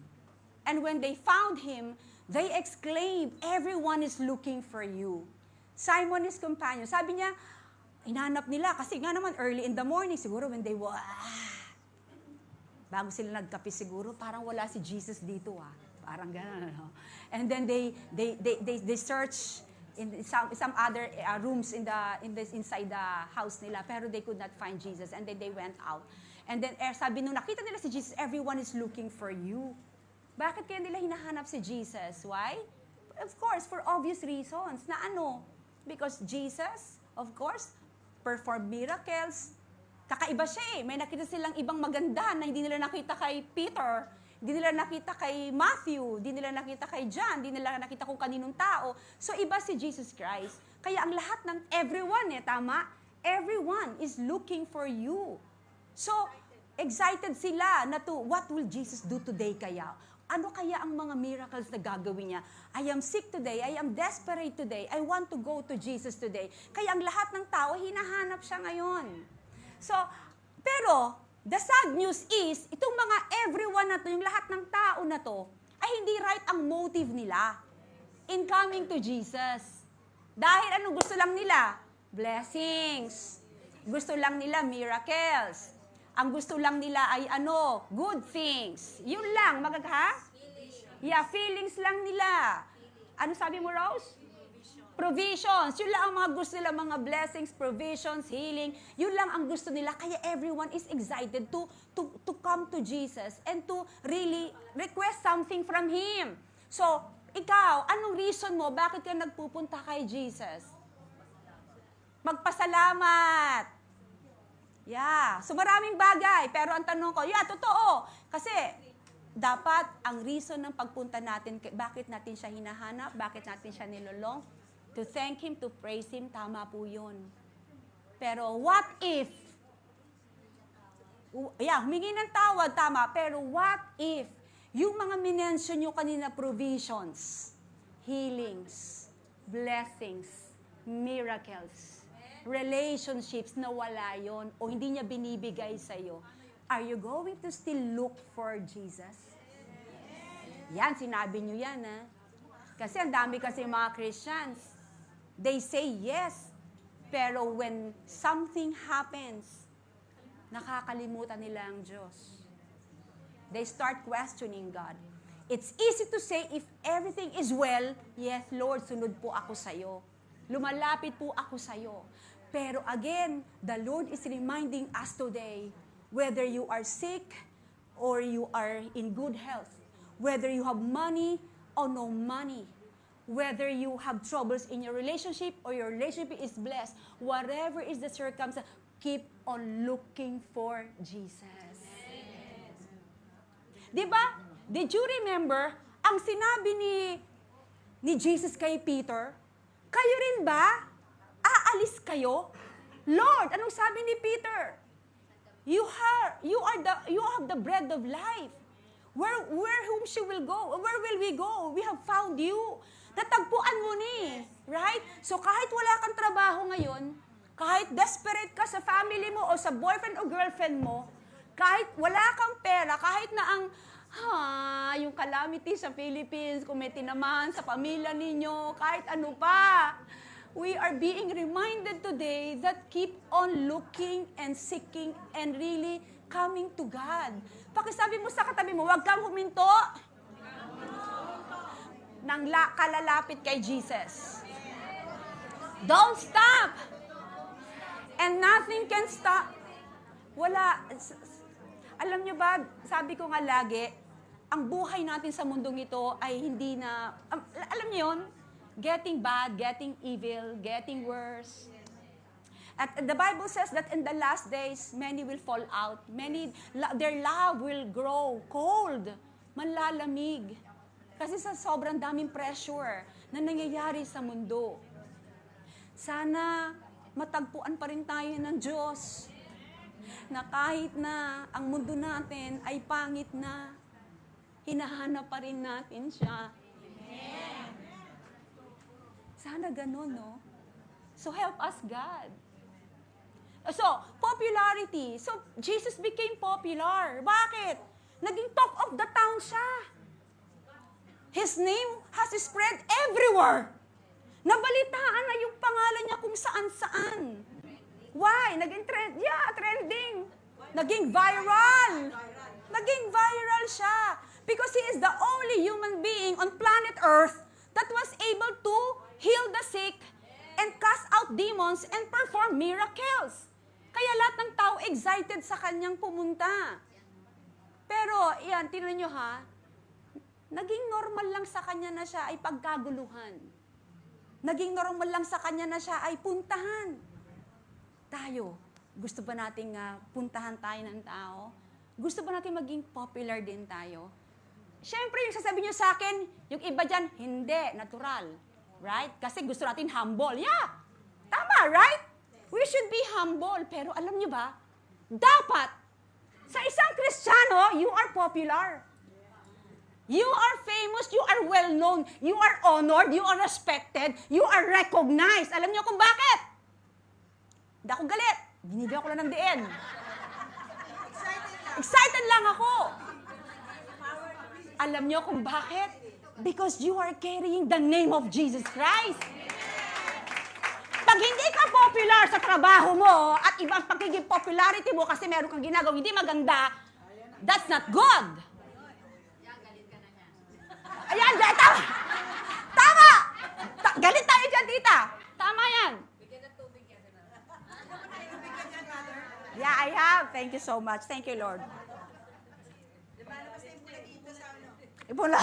Speaker 5: and when they found Him, they exclaimed, "Everyone is looking for you." Simon and his companions, sabi niya, hinanap nila, kasi nga naman early in the morning, siguro when they were, bago sila nagkape siguro, parang wala si Jesus dito Parang gano'n, no? And then they search in some other rooms inside the house nila, pero they could not find Jesus. And then they went out. And then sabi nung nakita nila si Jesus, everyone is looking for you. Bakit kaya nila hinahanap si Jesus? Why? Of course, for obvious reasons. Na ano? Because Jesus, of course, perform miracles. Kakaiba siya May nakita silang ibang maganda na hindi nila nakita kay Peter, hindi nila nakita kay Matthew, hindi nila nakita kay John, hindi nila nakita kung kaninong tao. So iba si Jesus Christ. Kaya ang lahat ng everyone tama? Everyone is looking for you. So, excited sila na what will Jesus do today kaya? Ano kaya ang mga miracles na gagawin niya? I am sick today. I am desperate today. I want to go to Jesus today. Kaya ang lahat ng tao, hinahanap siya ngayon. So, pero, the sad news is, itong mga everyone na to, yung lahat ng tao na to, ay hindi right ang motive nila in coming to Jesus. Dahil ano gusto lang nila? Blessings. Gusto lang nila miracles. Ang gusto lang nila ay good things. Yun lang, Yeah, feelings lang nila. Ano sabi mo, Rose? Provisions. Yun lang ang mga gusto nila, mga blessings, provisions, healing. Yun lang ang gusto nila. Kaya everyone is excited to come to Jesus and to really request something from Him. So, ikaw, anong reason mo? Bakit ka nagpupunta kay Jesus? Magpasalamat. Yeah. So, maraming bagay. Pero ang tanong ko, totoo. Kasi, dapat ang reason ng pagpunta natin, bakit natin siya hinahanap, bakit natin siya nilolong, to thank Him, to praise Him, tama po yun. Pero what if, humingi ng tawad, tama, pero what if, yung mga minention nyo kanina, provisions, healings, blessings, miracles, relationships, nawala yon o hindi niya binibigay sa'yo, are you going to still look for Jesus? Yan, sinabi nyo yan, ha? Kasi ang dami kasi mga Christians, they say yes, pero when something happens, nakakalimutan nila ang Diyos. They start questioning God. It's easy to say, if everything is well, yes, Lord, sunod po ako sa'yo. Lumalapit po ako sa'yo. Pero again, the Lord is reminding us today, whether you are sick or you are in good health, whether you have money or no money, whether you have troubles in your relationship or your relationship is blessed, whatever is the circumstance, keep on looking for Jesus. Diba? Did you remember ang sinabi ni Jesus kay Peter? Kayo rin ba? Aalis kayo? Lord, anong sabi ni Peter? You have the bread of life. Where whom she will go? Where will we go? We have found you. Natagpuan mo ni. Right? So kahit wala kang trabaho ngayon, kahit desperate ka sa family mo o sa boyfriend o girlfriend mo, kahit wala kang pera, kahit na yung calamity sa Philippines, kung may tinamaan sa pamilya ninyo, kahit ano pa, we are being reminded today that keep on looking and seeking and really coming to God. Pakisabi mo sa katabi mo, huwag kang huminto nang kalalapit kay Jesus. Don't stop. And nothing can stop. Wala. Alam nyo ba, sabi ko nga lagi, ang buhay natin sa mundong ito ay hindi na, alam nyo yun? Getting bad, getting evil, getting worse. At the Bible says that in the last days, many will fall out. Their love will grow cold, manlalamig. Kasi sa sobrang daming pressure na nangyayari sa mundo. Sana matagpuan pa rin tayo ng Diyos na kahit na ang mundo natin ay pangit na, hinahanap pa rin natin siya. Sana ganun, no? So help us, God. So, popularity. So, Jesus became popular. Bakit? Naging talk of the town siya. His name has spread everywhere. Nabalitaan na yung pangalan niya kung saan-saan. Why? Naging trending. Naging viral. Naging viral siya. Because He is the only human being on planet Earth that was able to heal the sick and cast out demons and perform miracles. Kaya lahat ng tao excited sa kanyang pumunta. Pero, tingnan nyo ha, naging normal lang sa kanya na siya ay pagkaguluhan. Naging normal lang sa kanya na siya ay puntahan. Tayo, gusto ba nating puntahan tayo ng tao? Gusto ba natin maging popular din tayo? Siyempre, yung sasabihin nyo sa akin, yung iba dyan, hindi, natural. Right? Kasi gusto natin humble. Yeah! Tama, right? We should be humble. Pero alam nyo ba, dapat, sa isang Kristiyano, you are popular. You are famous, you are well-known, you are honored, you are respected, you are recognized. Alam nyo kung bakit? Hindi ako galit. Binibigyan ko lang ng diin. Excited lang ako. Alam nyo kung bakit? Because you are carrying the name of Jesus Christ. Pag hindi ka popular sa trabaho mo at ibang pagiging popularity mo kasi meron kang ginagawa hindi maganda, that's not good. Ayan, tama! Tama! Galit tayo dyan, tita. Tama yan. Yeah, I have. Thank you so much. Thank you, Lord. Ipula.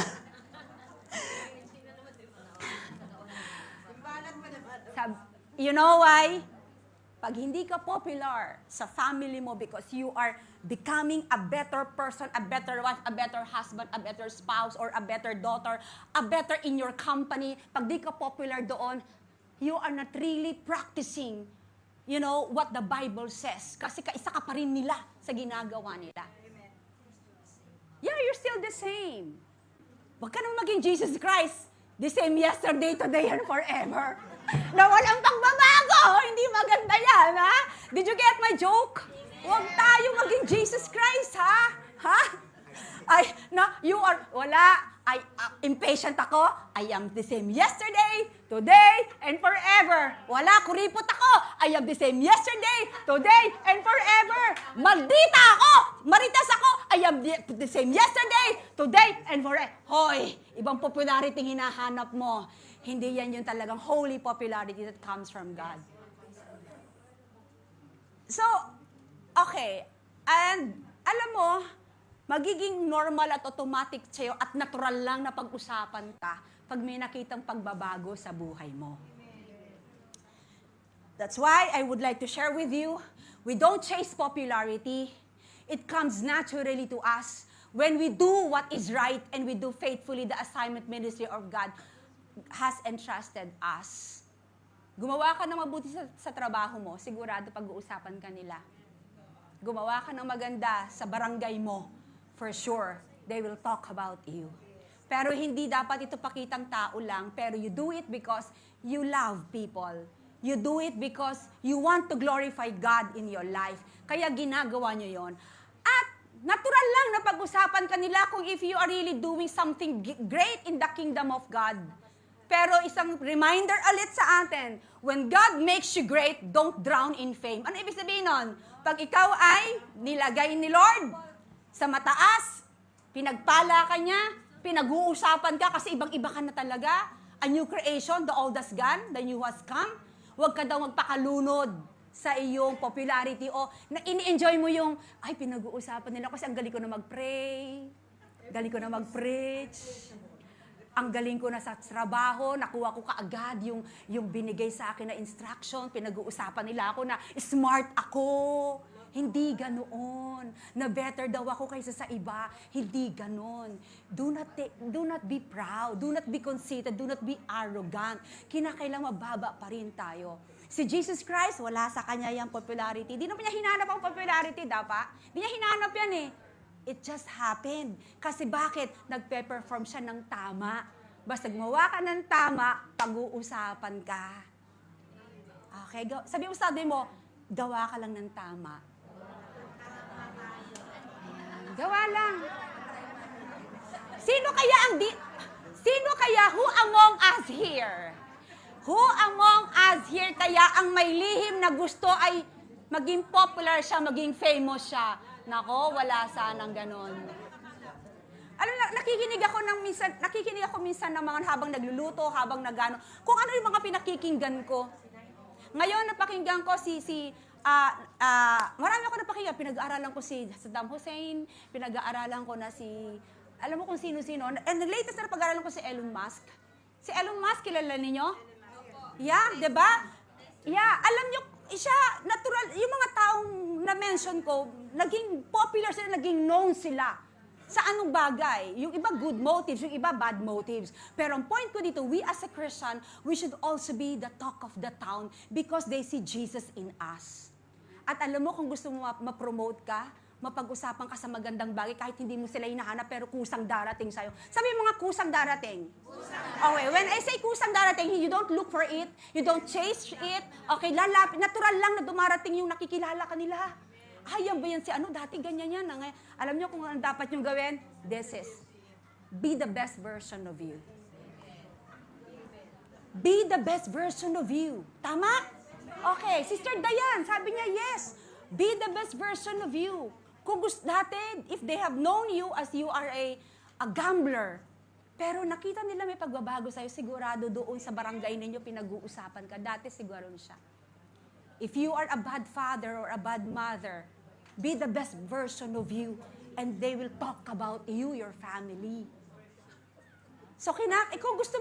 Speaker 5: You know why? Pag hindi ka popular sa family mo because you are becoming a better person, a better wife, a better husband, a better spouse, or a better daughter, a better in your company, pag di ka popular doon, you are not really practicing, you know, what the Bible says. Kasi kaisa ka pa rin nila sa ginagawa nila. Yeah, you're still the same. Huwag ka naman maging Jesus Christ. The same yesterday, today, and forever. Na walang pagbabago. Hindi maganda yan, ha? Did you get my joke? Huwag tayo maging Jesus Christ, ha? Ha? Ay, na, you are, wala. Ay, impatient ako. I am the same yesterday, today, and forever. Wala, kuripot ako. I am the same yesterday, today, and forever. Maldita ako. Maritas ako. I am the same yesterday, today, and forever. Hoy, ibang popularity hinahanap mo. Hindi yan yung talagang holy popularity that comes from God. So, okay. And, alam mo, magiging normal at automatic sa'yo at natural lang na pag-usapan ka pag may nakitang pagbabago sa buhay mo. That's why I would like to share with you, we don't chase popularity. It comes naturally to us when we do what is right and we do faithfully the assignment ministry of God has entrusted us. Gumawa ka ng mabuti sa trabaho mo, sigurado pag-uusapan ka nila. Gumawa ka ng maganda sa barangay mo, for sure, they will talk about you. Pero hindi dapat ito pakitang tao lang, pero you do it because you love people. You do it because you want to glorify God in your life. Kaya ginagawa nyo yon. At natural lang na pag-usapan ka nila kung if you are really doing something great in the kingdom of God. Pero isang reminder ulit sa atin, when God makes you great, don't drown in fame. Ano ibig sabihin nun? Pag ikaw ay nilagay ni Lord sa mataas, pinagpala ka niya, pinag-uusapan ka kasi ibang-iba ka na talaga, a new creation, the old has gone, the new has come, huwag ka daw magpakalunod sa iyong popularity o na ini-enjoy mo yung, ay, pinag-uusapan nila kasi ang galing ko na mag-pray, galing ko na mag-preach, ang galing ko na sa trabaho, nakuha ko kaagad yung binigay sa akin na instruction, pinag-uusapan nila ako na smart ako. Hindi ganoon. Na better daw ako kaysa sa iba. Hindi ganon. Do not be proud. Do not be conceited. Do not be arrogant. Kinakailang mababa pa rin tayo. Si Jesus Christ, wala sa kanya yung popularity. Di naman niya hinanap ang popularity, dapat. Di niya hinanap yan eh. It just happened. Kasi bakit? Nagpe-perform siya ng tama. Basta gumawa ka ng tama, pag-uusapan ka. Okay, sabi mo, gawa ka lang ng tama. Gawa lang. Sino kaya who among us here? Who among us here kaya ang may lihim na gusto ay maging popular siya, maging famous siya? Nako, wala sanang ganon. Nakikinig ako minsan ng mga habang nagluluto, habang nagano, kung ano yung mga pinakikinggan ko. Ngayon, napakinggan ko marami ako napakinggan. Pinag-aaralan ko si Saddam Hussein, pinag-aaralan ko na alam mo kung sino-sino. And the latest na pag-aaralan ko si Elon Musk. Si Elon Musk, kilala ninyo? Yeah, di ba? Yeah, alam nyo, siya, natural, yung mga taong na-mention ko, naging popular sila, naging known sila. Sa anong bagay? Yung iba good motives, yung iba bad motives. Pero ang point ko dito, we as a Christian, we should also be the talk of the town because they see Jesus in us. At alam mo, kung gusto mo ma-promote ka, mapag-usapan ka sa magandang bagay, kahit hindi mo sila hinahanap, pero kusang darating sa'yo. Sabi mo nga, kusang darating. Okay, when I say kusang darating, you don't look for it, you don't chase it, okay, lalapit, natural lang na dumarating yung nakikilala ka nila. Ay, yan ba yan si ano? Dati ganyan yan. Alam nyo kung ano dapat yung gawin? This is, be the best version of you. Be the best version of you. Tama? Okay, Sister Dayan, sabi niya, yes, be the best version of you. Kung gusto natin, if they have known you as you are a gambler, pero nakita nila may pagbabago sa'yo, sigurado doon sa barangay ninyo, pinag-uusapan ka. Dati siguro siya. If you are a bad father or a bad mother, be the best version of you, and they will talk about you, your family. So kung gusto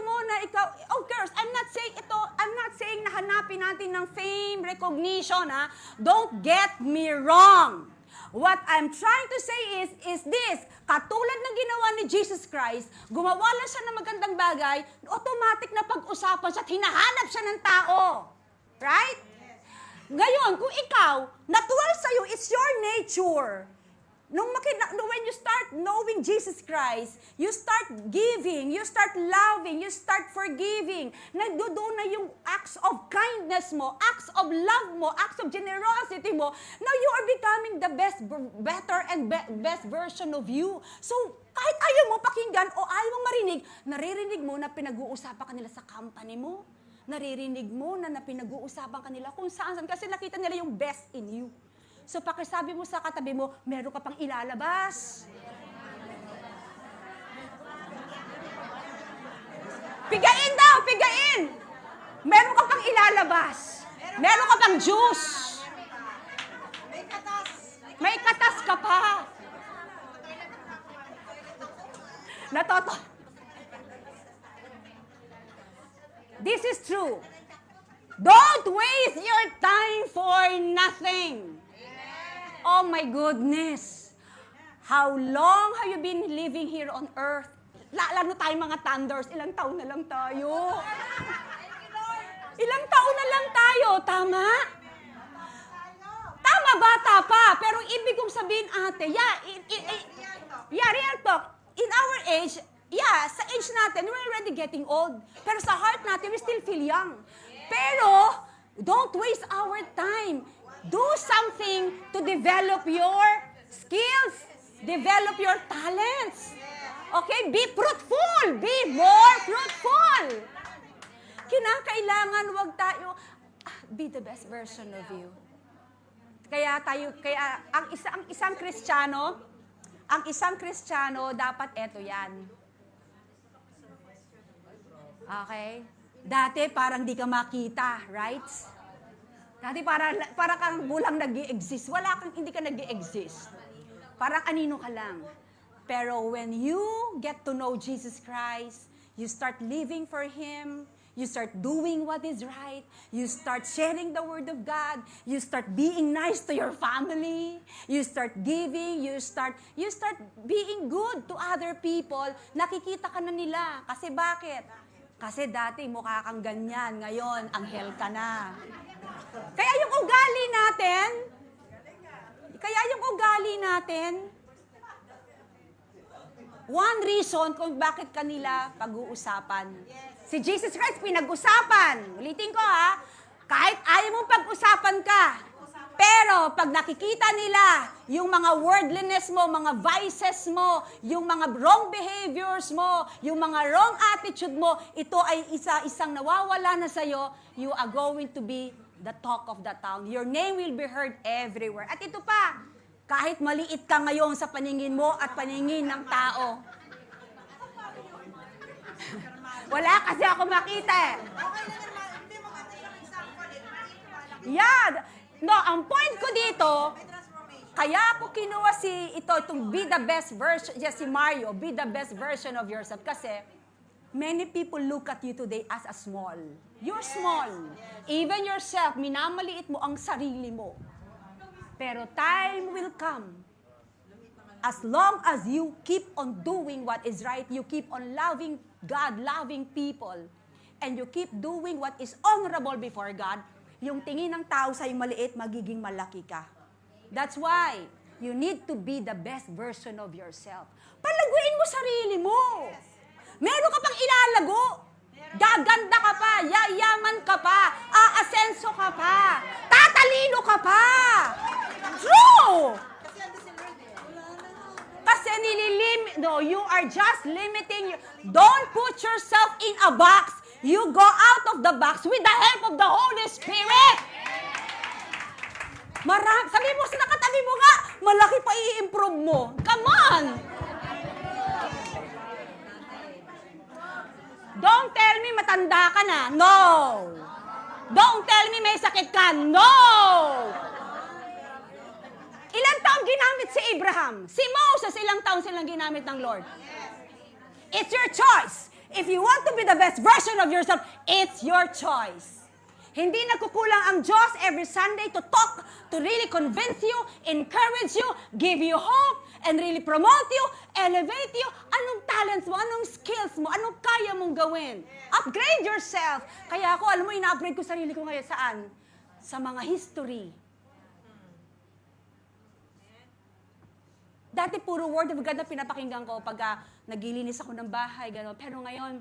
Speaker 5: mo na ikaw, of course, I'm not saying na hanapin natin ng fame, recognition, ha? Don't get me wrong. What I'm trying to say is this, katulad ng ginawa ni Jesus Christ, gumawa lang siya ng magandang bagay, automatic na pag-usapan siya at hinahanap siya ng tao. Right? Ngayon, kung ikaw, natural sa'yo, it's your nature. When you start knowing Jesus Christ, you start giving, you start loving, you start forgiving. Nagdoon na yung acts of kindness mo, acts of love mo, acts of generosity mo. Now you are becoming the better and best version of you. So, kahit ayaw mo pakinggan o ayaw mo marinig, naririnig mo na pinag-uusapan kanila sa company mo. Naririnig mo na pinag-uusapan kanila kung saan kasi nakita nila yung best in you. So, pakisabi mo sa katabi mo, meron ka pang ilalabas. Pigain daw, pigain! Meron ka pang ilalabas. Meron ka pang juice. May katas ka pa. Natoto. This is true. Don't waste your time for nothing. Oh my goodness. How long have you been living here on earth? Lalo tayo mga thunders, ilang taon na lang tayo. Ilang taon na lang tayo, tama? Tama, bata pa. Pero ibig kong sabihin, ate, real talk. In our age, sa age natin, we're already getting old. Pero sa heart natin, we still feel young. Pero, don't waste our time. Do something to develop your skills, develop your talents. Okay? Be fruitful. Be more fruitful. Kinakailangan wag tayo, be the best version of you. Kaya ang isang Kristiyano, dapat eto yan. Okay? Dati parang di ka makita, right? Dati para kang bulang nag-i-exist. Hindi ka nag-i-exist. Parang anino ka lang. Pero when you get to know Jesus Christ, you start living for Him, you start doing what is right, you start sharing the Word of God, you start being nice to your family, you start giving, you start being good to other people, nakikita ka na nila. Kasi bakit? Kasi dati mukha kang ganyan, ngayon anghel ka na. Kaya yung ugali natin, one reason kung bakit kanila pag-uusapan. Si Jesus Christ pinag-usapan. Ulitin ko kahit ayaw mong pag-usapan ka, pero pag nakikita nila yung mga worldliness mo, mga vices mo, yung mga wrong behaviors mo, yung mga wrong attitude mo, ito ay isa-isang nawawala na sa'yo, you are going to be the talk of the town. Your name will be heard everywhere. At ito pa, kahit maliit ka ngayon sa paningin mo at paningin ng tao. Wala kasi ako makita. Ang point ko dito, kaya ako kinuha itong be the best version, si Mario, be the best version of yourself. Kasi, many people look at you today as a small. You're small. Even yourself, minamaliit mo ang sarili mo. Pero time will come. As long as you keep on doing what is right, you keep on loving God, loving people, and you keep doing what is honorable before God, yung tingin ng tao sa'yo maliit, magiging malaki ka. That's why you need to be the best version of yourself. Palaguin mo sarili mo. Meron ka pang ilalago. Gaganda ka pa, yayaman ka pa, aasenso ka pa, tatalino ka pa. True! Kasi you are just limiting. Don't put yourself in a box. You go out of the box with the help of the Holy Spirit. Sabi mo sa nakatabi mo nga, malaki pa i-improve mo. Come on! Don't tell me matanda ka na. No! Don't tell me may sakit ka. No! Ilang taon ginamit si Abraham? Si Moses, ilang taon silang ginamit ng Lord? It's your choice. If you want to be the best version of yourself, it's your choice. Hindi nagkukulang ang Diyos every Sunday to talk, to really convince you, encourage you, give you hope, and really promote you, elevate you. Anong talents mo, anong skills mo, anong kaya mong gawin. Upgrade yourself. Kaya ako, alam mo, ina-upgrade ko sarili ko ngayon saan? Sa mga history. Dati puro word of God na pinapakinggan ko pagka naglilinis ako ng bahay, gano'n. Pero ngayon,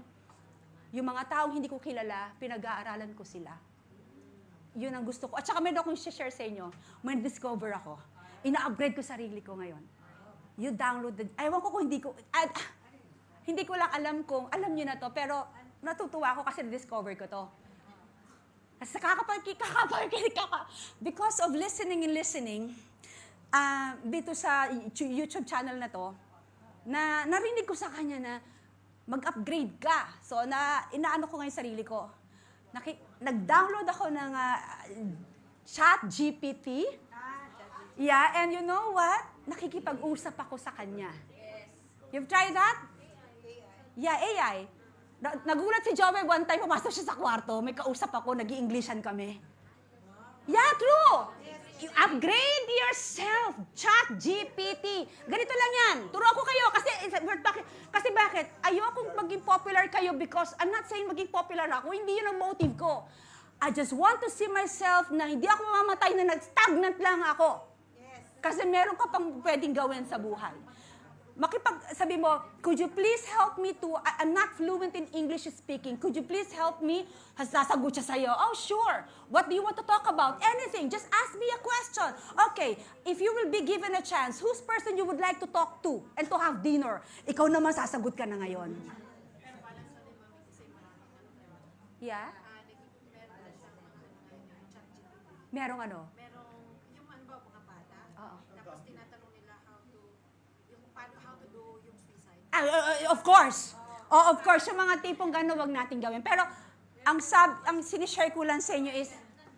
Speaker 5: yung mga taong hindi ko kilala, pinag-aaralan ko sila. Yun ang gusto ko. At saka meron akong share sa inyo. May discover ako. Ina-upgrade ko sarili ko ngayon. You download the... Ewan ko kung hindi ko lang alam kung... Alam nyo na to, pero natutuwa ako kasi na-discover ko to. Kasi because of listening and listening, dito sa YouTube channel na to, na narinig ko sa kanya na mag-upgrade ka. So, inaano ko ngayon sarili ko. Nag-download ako ng ChatGPT. Yeah, and you know what? Nakikipag-usap ako sa kanya. You've tried that? Yeah, AI. Nagulat si Joey one time, pumasok siya sa kwarto, may kausap ako, nag-i-Englishan kami. Yeah, true! You upgrade yourself. ChatGPT. Ganito lang yan. Turo ako kayo kasi bakit? Ayokong maging popular kayo because I'm not saying maging popular ako. Hindi yun ang motive ko. I just want to see myself na hindi ako mamamatay na nag-stagnant lang ako. Kasi meron ka pang pwedeng gawin sa buhay. Sabi mo, could you please help me to, I'm not fluent in English speaking, could you please help me? Sasagot siya sa'yo, oh sure, what do you want to talk about? Anything, just ask me a question. Okay, if you will be given a chance, whose person you would like to talk to and to have dinner? Ikaw naman sasagot ka na ngayon. Yeah? Merong ano?
Speaker 6: Yung ano ba, mga bata, tapos tinatanong nila how to do yung suicide.
Speaker 5: Of course. Oh, of course, yung mga tipong gano'n wag natin gawin. Pero ang sinishare ko lang sa inyo is,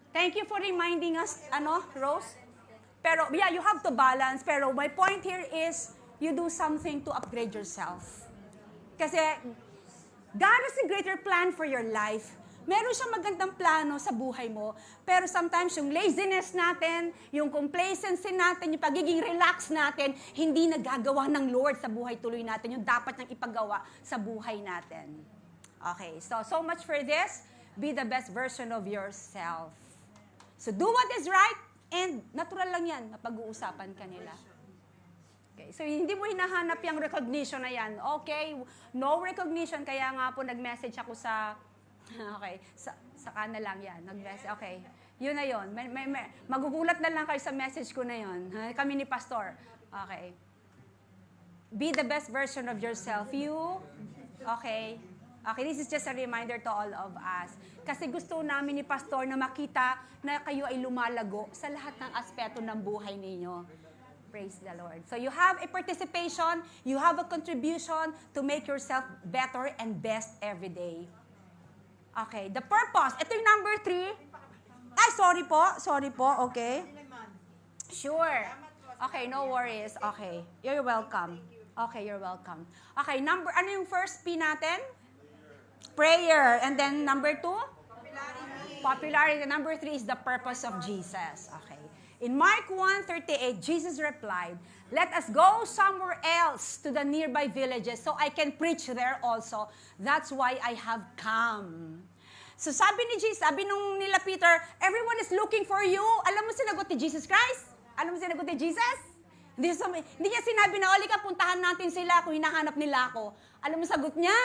Speaker 5: thank you for reminding us, Rose? Pero, yeah, you have to balance. Pero my point here is, you do something to upgrade yourself. Kasi, God has a greater plan for your life. Meron siyang magandang plano sa buhay mo, pero sometimes yung laziness natin, yung complacency natin, yung pagiging relax natin, hindi nagagawa ng Lord sa buhay tuloy natin, yung dapat niyang ipagawa sa buhay natin. Okay, so much for this. Be the best version of yourself. So do what is right, and natural lang yan, napag-uusapan ka nila. Okay, so hindi mo hinahanap yung recognition na yan. Okay, no recognition, kaya nga po nag-message ako sa... Okay, saka na lang yan. Okay, yun na yun. Magugulat na lang kayo sa message ko na yun. Kami ni Pastor. Okay. Be the best version of yourself. Okay, this is just a reminder to all of us. Kasi gusto namin ni Pastor na makita na kayo ay lumalago sa lahat ng aspeto ng buhay ninyo. Praise the Lord. So you have a participation, you have a contribution to make yourself better and best every day. Okay, the purpose. Ito yung number 3. Ay, sorry po, okay. Sure. Okay, no worries. Okay, you're welcome. Okay, you're welcome. Okay, ano yung first P natin? Prayer. And then number 2? Popularity. Number 3 is the purpose of Jesus. Okay. In Mark 1:38, Jesus replied, "Let us go somewhere else to the nearby villages so I can preach there also. That's why I have come." So sabi nila Peter, everyone is looking for you. Alam mo sinagot ni Jesus Christ? Alam mo sinagot ni Jesus? Hindi niya sinabi na, "Oli ka, puntahan natin sila kung hinahanap nila ako." Alam mo sagot niya?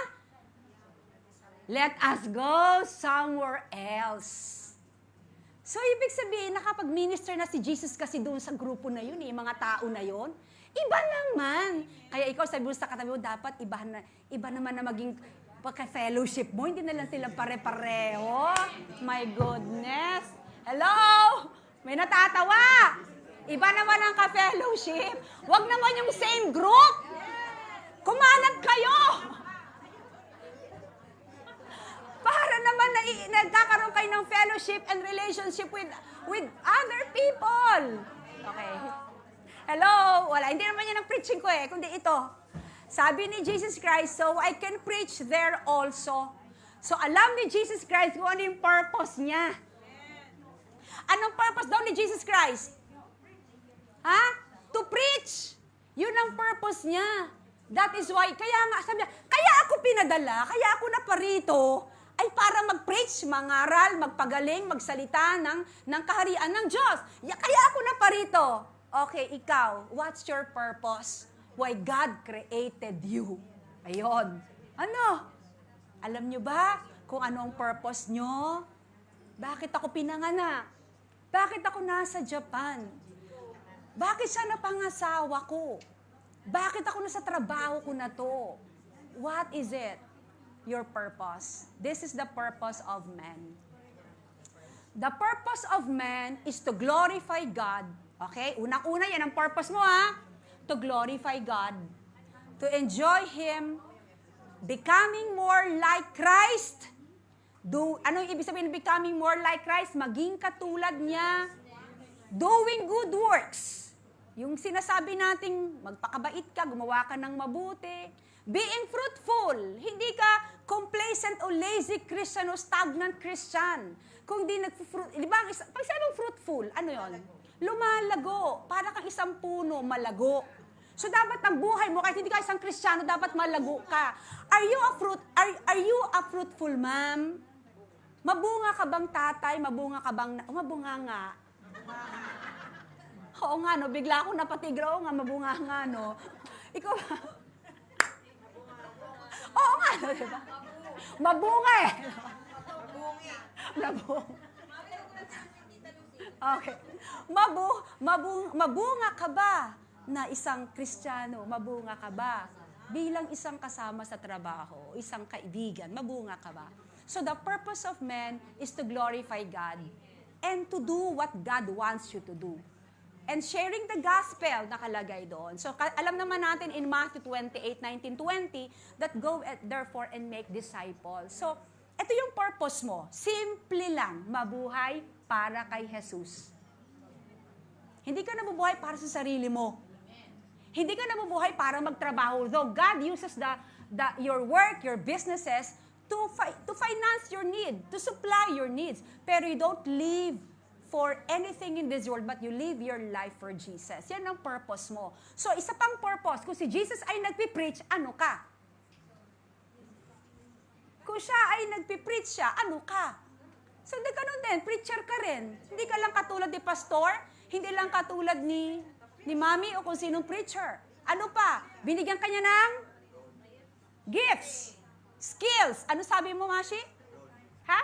Speaker 5: Let us go somewhere else. So, ibig sabihin, nakapag-minister na si Jesus kasi doon sa grupo na yun, mga tao na yun. Iba naman. Kaya ikaw, sabi mo sa katabi mo, dapat iba naman na maging Pagka-fellowship mo, hindi na lang sila pare-pareho. My goodness. Hello? May natatawa. Iba naman ang ka-fellowship. Huwag naman yung same group. Kumalat kayo. Para naman nagkakaroon kayo ng fellowship and relationship with other people. Okay. Hello? Wala, hindi naman yan ang preaching ko kundi ito. Sabi ni Jesus Christ, so I can preach there also. So alam ni Jesus Christ kung ano yung purpose niya. Anong purpose daw ni Jesus Christ? Ha? To preach. Yun ang purpose niya. That is why, kaya nga sabi niya, kaya ako pinadala, kaya ako naparito, ay para mag-preach, mangaral, magpagaling, magsalita ng kaharian ng Diyos. Kaya ako naparito. Okay, ikaw, what's your purpose? Why God created you. Ayon. Ano? Alam nyo ba kung ano ang purpose nyo? Bakit ako pinanganak? Bakit ako nasa Japan? Bakit siya napangasawa ko? Bakit ako nasa trabaho ko na to? What is it? Your purpose. This is the purpose of man. The purpose of man is to glorify God. Okay? Unang-una, yan ang purpose mo, ha? To glorify God. To enjoy Him. Becoming more like Christ. Ano yung ibig sabihin ng becoming more like Christ? Maging katulad niya. Doing good works. Yung sinasabi nating magpakabait ka, gumawa ka ng mabuti. Being fruitful. Hindi ka complacent o lazy Christian o stagnant Christian. Kung di nag-fruit, di ba, pag sabing fruitful, ano yon? Lumalago. Para kang isang puno, malago. So dapat ang buhay mo, kahit hindi ka isang Kristiyano, dapat malago ka. Are you a fruitful ma'am? Mabunga ka bang tatay? Mabunga ka bang... mabunga nga. Oo nga, no? Bigla ako napatigra. Oo nga, mabunga nga, no? Ikaw ba? Oo nga, no? Diba? Mabunga eh. Mabunga. Okay. Mabunga ka ba na isang Kristiyano? Mabunga ka ba? Bilang isang kasama sa trabaho, isang kaibigan, mabunga ka ba? So the purpose of man is to glorify God and to do what God wants you to do. And sharing the gospel, nakalagay doon. So alam naman natin in Matthew 28:19-20 that go therefore and make disciples. So ito yung purpose mo. Simple lang, mabuhay para kay Jesus. Hindi ka nabubuhay para sa sarili mo. Hindi ka nabubuhay para magtrabaho. Though God uses your work, your businesses, to finance your need, to supply your needs. Pero you don't live for anything in this world, but you live your life for Jesus. Yan ang purpose mo. So, isa pang purpose, kung si Jesus ay nagpipreach, ano ka? Kung siya ay nagpipreach siya, ano ka? So, di ganun din, preacher ka rin. Hindi ka lang katulad ni pastor, hindi lang katulad ni mami o kung sinong preacher. Ano pa? Binigyan ka niya ng gifts, skills. Ano sabi mo, Mashi? Ha?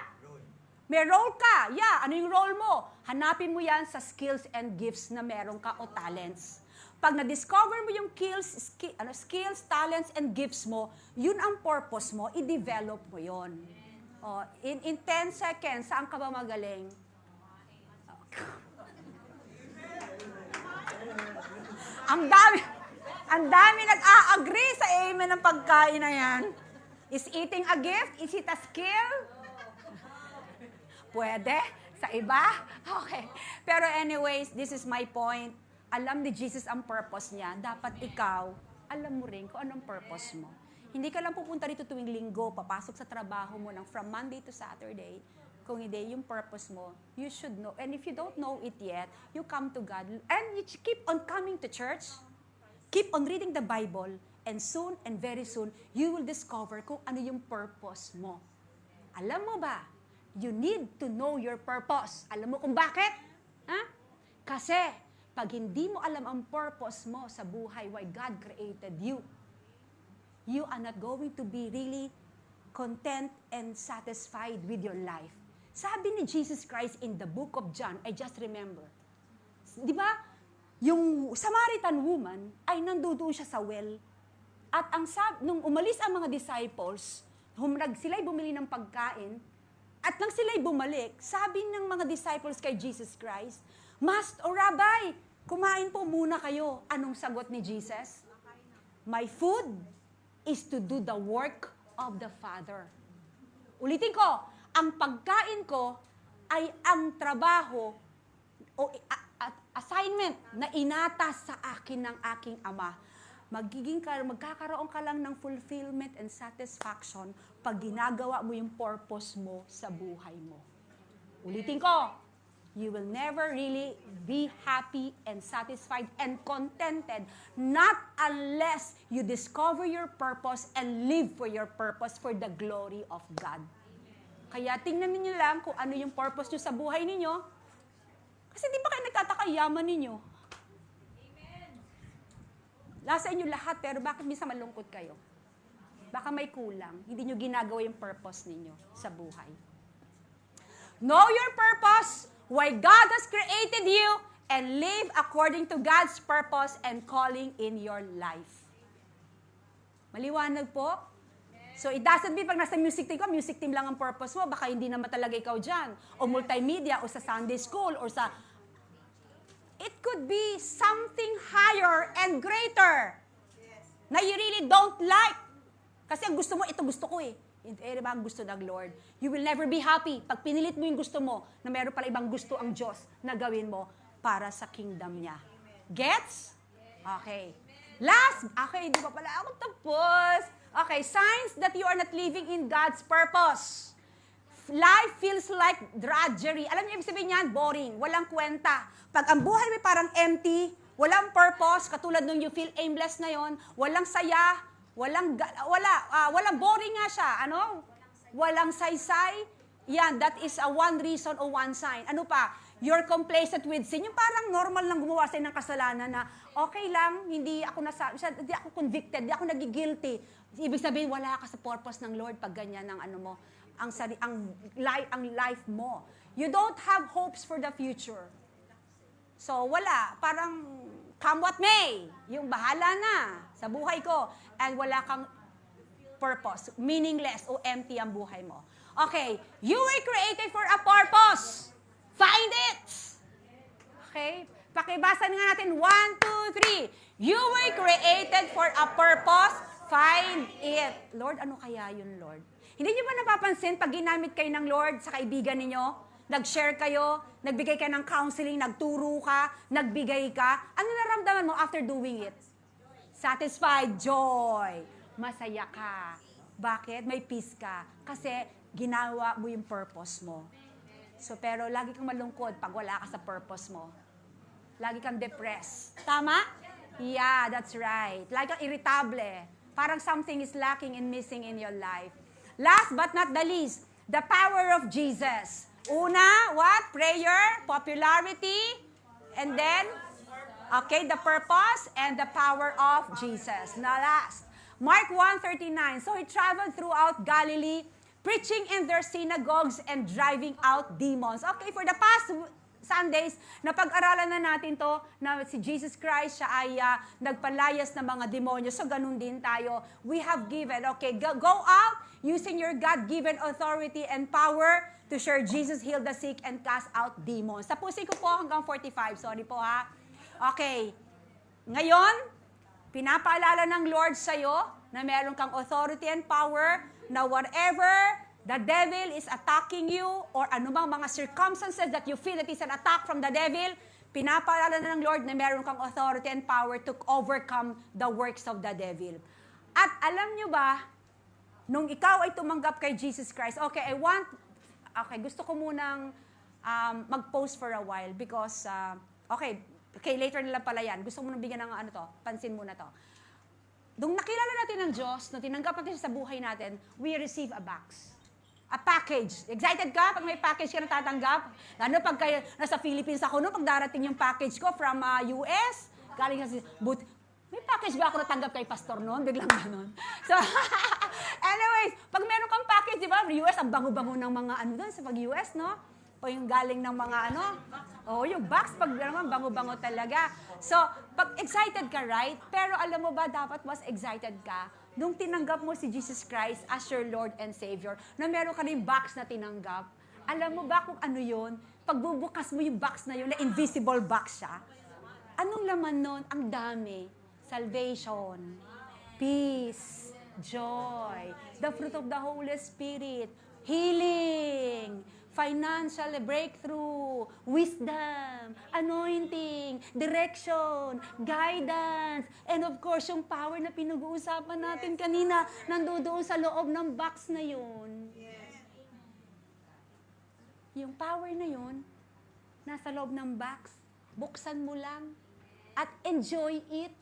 Speaker 5: May role ka. Yeah, ano yung role mo? Hanapin mo yan sa skills and gifts na meron ka o talents. Pag na-discover mo yung skills, talents, and gifts mo, yun ang purpose mo, i-develop mo yun. Oh, in 10 seconds, saan ka ba magaling? Ang dami nag-a-agree sa amen ng pagkain na yan. Is eating a gift? Is it a skill? Pwede? Sa iba? Okay. Pero anyways, this is my point. Alam ni Jesus ang purpose niya. Dapat ikaw, alam mo rin kung anong purpose mo. Hindi ka lang pupunta rito tuwing linggo, papasok sa trabaho mo ng from Monday to Saturday. Kung hindi, yung purpose mo, you should know. And if you don't know it yet, you come to God. And you keep on coming to church. Keep on reading the Bible. And soon, and very soon, you will discover kung ano yung purpose mo. Alam mo ba? You need to know your purpose. Alam mo kung bakit? Ha? Kasi, pag hindi mo alam ang purpose mo sa buhay, why God created you, you are not going to be really content and satisfied with your life. Sabi ni Jesus Christ in the book of John, I just remember, di ba, yung Samaritan woman ay nandoon siya sa well. At nung umalis ang mga disciples, sila'y bumili ng pagkain, at nang sila'y bumalik, sabi ng mga disciples kay Jesus Christ, Master o Rabbi, kumain po muna kayo. Anong sagot ni Jesus? My food is to do the work of the Father. Ulitin ko, ang pagkain ko ay ang trabaho o assignment na inatas sa akin ng aking Ama. Magkakaroon ka lang ng fulfillment and satisfaction pag ginagawa mo yung purpose mo sa buhay mo. Ulitin ko, you will never really be happy and satisfied and contented not unless you discover your purpose and live for your purpose for the glory of God. Kaya tingnan niyo lang kung ano yung purpose nyo sa buhay ninyo. Kasi di ba kayo nagtataka yaman ninyo? Nasa inyo lahat, pero bakit minsan malungkot kayo? Baka may kulang. Hindi nyo ginagawa yung purpose ninyo sa buhay. Know your purpose, why God has created you, and live according to God's purpose and calling in your life. Maliwanag po? So it doesn't mean pag nasa music team lang ang purpose mo, baka hindi naman talaga ikaw dyan. O multimedia, o sa Sunday school, or sa... It could be something higher and greater na you really don't like. Kasi ang gusto mo, ito gusto ko eh. Hindi ba ang gusto ng Lord? You will never be happy pag pinilit mo yung gusto mo na meron pala ibang gusto ang Diyos na gawin mo para sa kingdom niya. Gets? Okay. Last, okay, di ba pala ako tapos? Okay, signs that you are not living in God's purpose. Life feels like drudgery. Alam niyo, ibig sabihin niyan, boring, walang kwenta. Pag ang buhay mo parang empty, walang purpose, katulad nung you feel aimless na yon, walang saya, walang boring nga siya. Ano? Walang saysay. Yan, that is a one reason o one sign. Ano pa? You're complacent with sin. Yung parang normal lang gumawa sa'yo ng kasalanan na okay lang, hindi ako convicted, hindi ako nagigilty. Ibig sabihin, wala ka sa purpose ng Lord pag ganyan ang ano mo, ang life mo. You don't have hopes for the future. So, wala. Parang, come what may. Yung bahala na sa buhay ko. And wala kang purpose. Meaningless o empty ang buhay mo. Okay. You were created for a purpose. Find it. Okay. Pakibasa nga natin. 1, 2, 3. You were created for a purpose. Find it. Lord, ano kaya yun, Lord? Hindi niyo ba napapansin pag ginamit kayo ng Lord sa kaibigan ninyo? Nag-share kayo, nagbigay ka ng counseling, nagturo ka, nagbigay ka. Ano naramdaman mo after doing it? Satisfied, joy. Masaya ka. Bakit? May peace ka. Kasi ginawa mo yung purpose mo. So, pero lagi kang malungkot pag wala ka sa purpose mo. Lagi kang depressed. Tama? Yeah, that's right. Lagi kang irritable. Parang something is lacking and missing in your life. Last but not the least, the power of Jesus. Una, what? Prayer, popularity, and then, okay, the purpose and the power of Jesus. Now last, Mark 1:39. So he traveled throughout Galilee, preaching in their synagogues and driving out demons. Okay, for the past Sundays, napag-aralan na natin to na si Jesus Christ, siya ay nagpalayas ng mga demonyo. So, ganun din tayo. We have given, okay, go out using your God-given authority and power to share Jesus healed the sick and cast out demons. Tapusin ko po hanggang 45. Sorry po ha. Okay. Ngayon, pinapaalala ng Lord sa'yo na meron kang authority and power na whatever the devil is attacking you or anumang mga circumstances that you feel that is an attack from the devil, pinapaalala ng Lord na meron kang authority and power to overcome the works of the devil. At alam nyo ba, nung ikaw ay tumanggap kay Jesus Christ, okay, gusto ko munang mag-post for a while because, okay, later nila pala yan. Gusto ko munang bigyan ng pansin muna to. Nung nakilala natin ng Diyos, nung tinanggap natin siya sa buhay natin, we receive a box. A package. Excited ka pag may package ka na tatanggap? Lalo pag nasa Philippines ako, pag darating yung package ko from US, galing kasi, may package ba ako natanggap kay pastor noon? Biglang ganun. So, anyways, pag meron kang package, di ba, US, ang bango-bango ng mga doon sa pag-US, no? O yung galing ng mga yung box, pag naman, bango-bango talaga. So, pag excited ka, right? Pero alam mo ba, dapat mas excited ka Nung tinanggap mo si Jesus Christ as your Lord and Savior, na meron ka rin box na tinanggap, alam mo ba kung ano yun? Pagbubukas mo yung box na yun, na invisible box siya, anong laman nun? Ang dami. Salvation, peace, joy, the fruit of the Holy Spirit, healing, financial breakthrough, wisdom, anointing, direction, guidance, and of course, yung power na pinag-uusapan natin kanina, nandoon sa loob ng box na yun. Yung power na yun, nasa loob ng box, buksan mo lang, at enjoy it.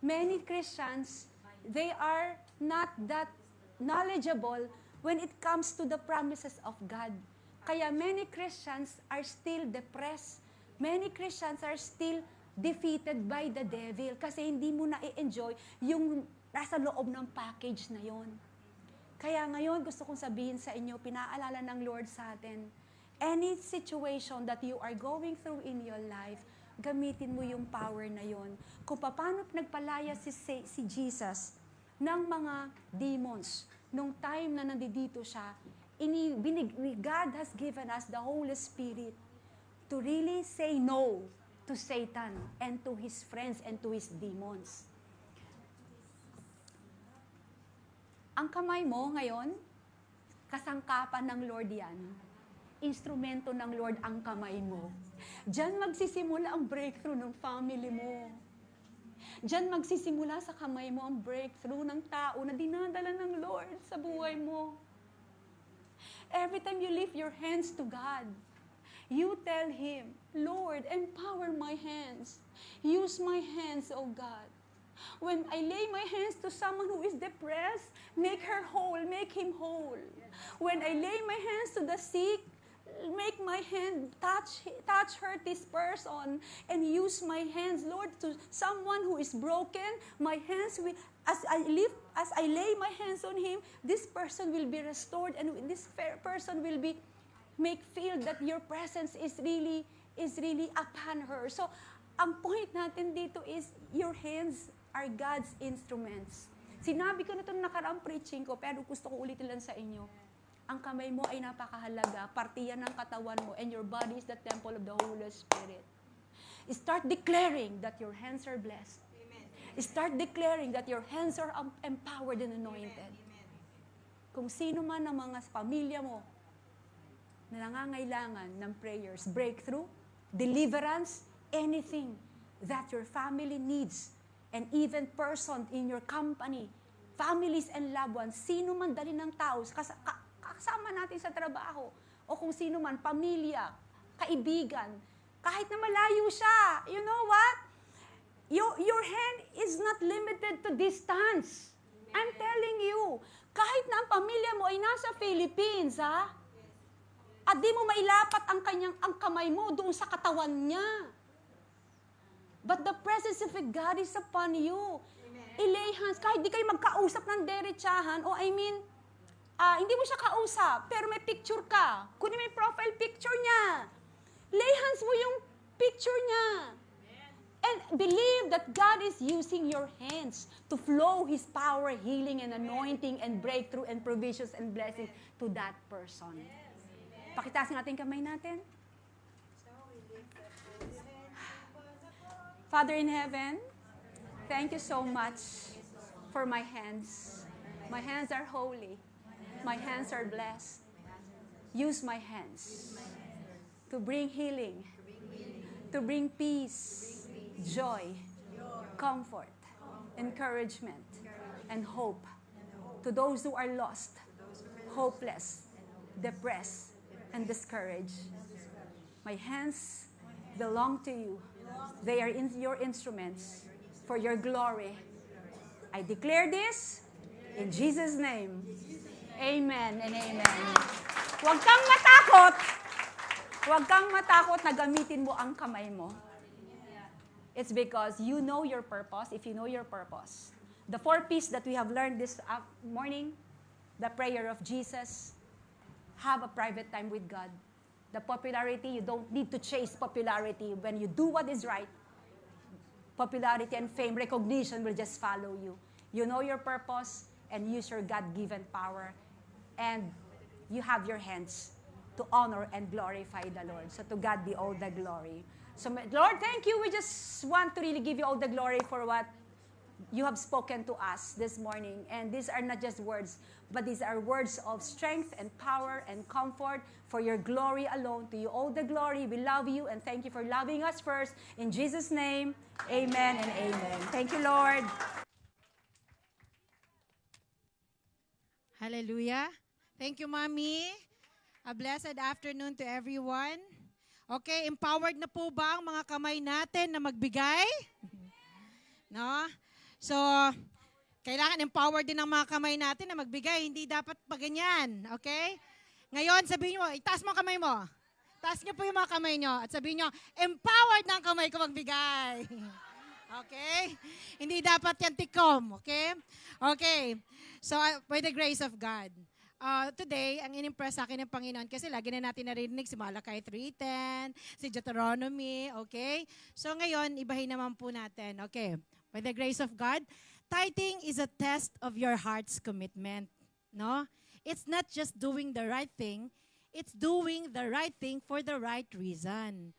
Speaker 5: Many Christians, they are not that knowledgeable when it comes to the promises of God. Kaya many Christians are still depressed. Many Christians are still defeated by the devil kasi hindi mo na-enjoy yung nasa loob ng package na yon. Kaya ngayon gusto kong sabihin sa inyo, pinaalala ng Lord sa atin, any situation that you are going through in your life, gamitin mo yung power na yon. Kung paano nagpalaya si Jesus ng mga demons, nung time na nandito siya, God has given us the Holy Spirit to really say no to Satan and to his friends and to his demons. Ang kamay mo ngayon, kasangkapan ng Lord yan. Instrumento ng Lord ang kamay mo. Diyan magsisimula ang breakthrough ng family mo. Diyan magsisimula sa kamay mo ang breakthrough ng tao na dinadala ng Lord sa buhay mo. Every time you lift your hands to God, you tell Him, Lord, empower my hands. Use my hands, O God. When I lay my hands to someone who is depressed, make her whole, make him whole. When I lay my hands to the sick, make my hand touch hurt this person and use my hands, Lord, to someone who is broken. My hands will, as I lay my hands on him, this person will be restored and this person will be make feel that your presence is really upon her. So, ang point natin dito is your hands are God's instruments. Sinabi ko na ito nakaraang preaching ko, pero gusto ko ulitin lang sa inyo. Ang kamay mo ay napakahalaga, parte yan ng katawan mo, and your body is the temple of the Holy Spirit. Start declaring that your hands are blessed. Amen. Start declaring that your hands are empowered and anointed. Amen. Kung sino man ang mga pamilya mo na nangangailangan ng prayers, breakthrough, deliverance, anything that your family needs, and even person in your company, families and loved ones, sino man dali ng tao, kasama natin sa trabaho, o kung sino man, pamilya, kaibigan, kahit na malayo siya, you know what? Your hand is not limited to distance. I'm telling you, kahit na ang pamilya mo ay nasa Philippines, ha? At di mo mailapat ang kamay mo doon sa katawan niya. But the presence of God is upon you. I-lay hands, kahit di kayo magkausap ng derechahan, hindi mo siya kausap, pero may picture ka. Kunin mo yung profile picture niya. Lay hands mo yung picture niya. And believe that God is using your hands to flow His power, healing, and anointing, and breakthrough, and provisions, and blessings to that person. Pakitasin natin kamay natin. Father in heaven, thank you so much for my hands. My hands are holy. My hands are blessed. Use my hands to bring healing, to bring peace, joy, comfort, encouragement, and hope to those who are lost, hopeless, depressed, and discouraged. My hands belong to you. They are your instruments for your glory. I declare this in Jesus' name. Amen and amen. Huwag kang matakot. Huwag kang matakot na gamitin mo ang kamay mo. It's because you know your purpose. If you know your purpose. The 4 P's that we have learned this morning, the prayer of Jesus, have a private time with God. The popularity, you don't need to chase popularity. When you do what is right, popularity and fame, recognition will just follow you. you know your purpose, and use your God-given power, and you have your hands to honor and glorify the Lord. So to God be all the glory. So Lord, thank you. We just want to really give you all the glory for what you have spoken to us this morning. And these are not just words, but these are words of strength and power and comfort for your glory alone. To you all the glory. We love you and thank you for loving us first. In Jesus' name, amen and amen. Thank you, Lord.
Speaker 7: Hallelujah. Thank you, Mommy. A blessed afternoon to everyone. Okay, empowered na po ba ang mga kamay natin na magbigay? No? So, kailangan empowered din ang mga kamay natin na magbigay. Hindi dapat pa ganyan. Okay? Ngayon, sabihin mo, itaas mo ang kamay mo. Taas niyo po yung mga kamay niyo at sabihin niyo, empowered na ang kamay ko magbigay. Okay? Hindi dapat yan tikom. Okay? Okay. So, by the grace of God, today, ang inimpress sa akin ng Panginoon, kasi lagi na natin narinig si Malachi 3:10, si Deuteronomy, okay? So ngayon, ibahin naman po natin. Okay, by the grace of God, tithing is a test of your heart's commitment. No? It's not just doing the right thing, it's doing the right thing for the right reason.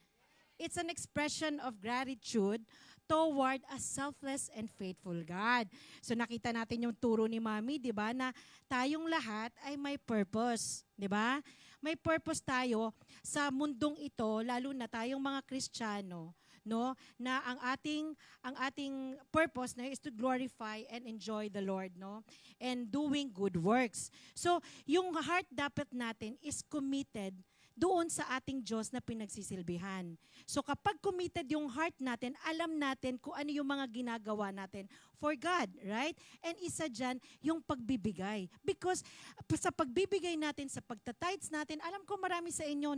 Speaker 7: It's an expression of gratitude toward a selfless and faithful God. So nakita natin yung turo ni Mami, 'di ba, na tayong lahat ay may purpose, 'di ba? May purpose tayo sa mundong ito, lalo na tayong mga Kristiyano, no, na ang ating purpose na is to glorify and enjoy the Lord, no? And doing good works. So, yung heart dapat natin is committed doon sa ating Diyos na pinagsisilbihan. So kapag committed yung heart natin, alam natin kung ano yung mga ginagawa natin for God, right? And isa dyan, yung pagbibigay. Because sa pagbibigay natin, sa pagtatides natin, alam ko marami sa inyo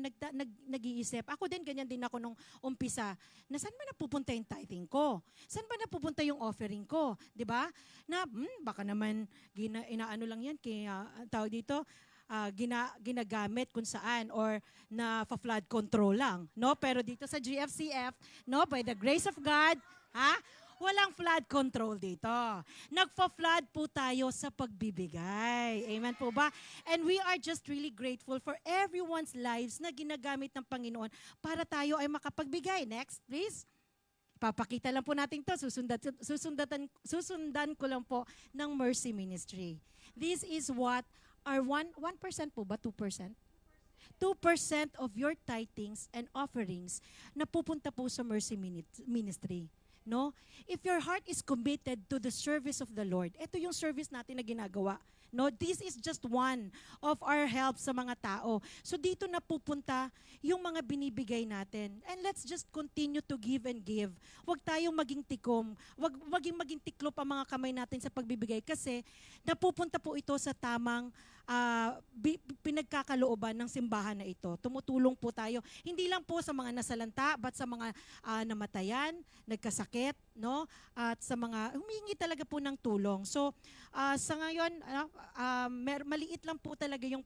Speaker 7: nag-iisip. Ako din, ganyan din ako nung umpisa. Na saan ba napupunta yung tithing ko? Saan ba napupunta yung offering ko? 'Di ba? Na, baka naman, inaano lang yan, kaya tawag dito, ginagamit kung saan or na flood control lang, no? Pero dito sa GFCF, no, by the grace of God, walang flood control dito. Nagfa-flood po tayo sa pagbibigay. Amen po ba? And we are just really grateful for everyone's lives na ginagamit ng Panginoon para tayo ay makapagbigay. Next, please. Papakita lang po natin to. Susundan ko lang po ng Mercy Ministry. This is what are 1% po ba? 2%? 2% of your tithings and offerings na pupunta po sa Mercy Ministry. No? If your heart is committed to the service of the Lord, ito yung service natin na ginagawa. No, this is just one of our help sa mga tao. So dito na pupunta yung mga binibigay natin. And let's just continue to give and give. Huwag tayong maging tikom. Huwag maging tiklop ang mga kamay natin sa pagbibigay kasi napupunta po ito sa tamang pinagkakalooban ng simbahan na ito. Tumutulong po tayo. Hindi lang po sa mga nasalanta, but sa mga namatayan, nagkasakit, no? At sa mga humingi talaga po ng tulong. So, sa ngayon, maliit lang po talaga yung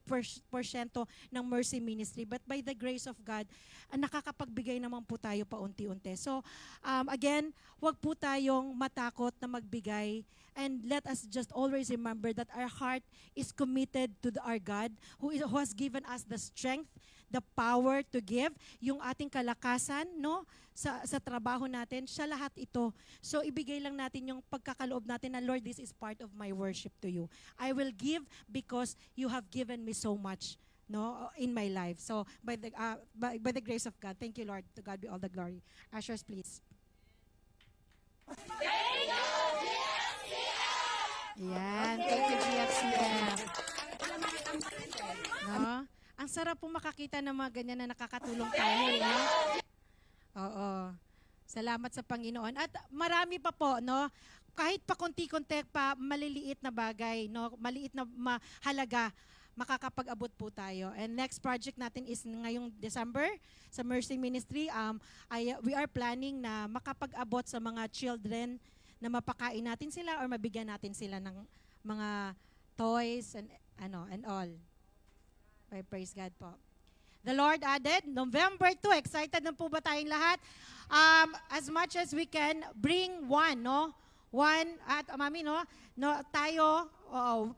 Speaker 7: porsyento ng Mercy Ministry. But by the grace of God, nakakapagbigay naman po tayo paunti-unti. So, again, wag po tayong matakot na magbigay. And let us just always remember that our heart is committed to our God who has given us the strength, the power to give, yung ating kalakasan, no, sa trabaho natin, siya lahat ito. So ibigay lang natin yung pagkakaloob natin na, Lord, this is part of my worship to you. I will give because you have given me so much, no, in my life. So by the grace of God, thank you, Lord. To God be all the glory. Ushers, please. Yan, thank you, GFCF. No? Ang sarap po makakita ng mga ganyan na nakakatulong tayo, no? Oo. Salamat sa Panginoon. At marami pa po, no? Kahit pa konti-konti pa, maliliit na bagay, no? Maliit na mahalaga, makakapag-abot po tayo. And next project natin is ngayong December sa Mercy Ministry. We are planning na makapag-abot sa mga children na mapakain natin sila or mabigyan natin sila ng mga toys and all. Praise God po. The Lord added, November 2, excited na po ba tayong lahat? As much as we can, bring one, no? one, at mami, no, tayo,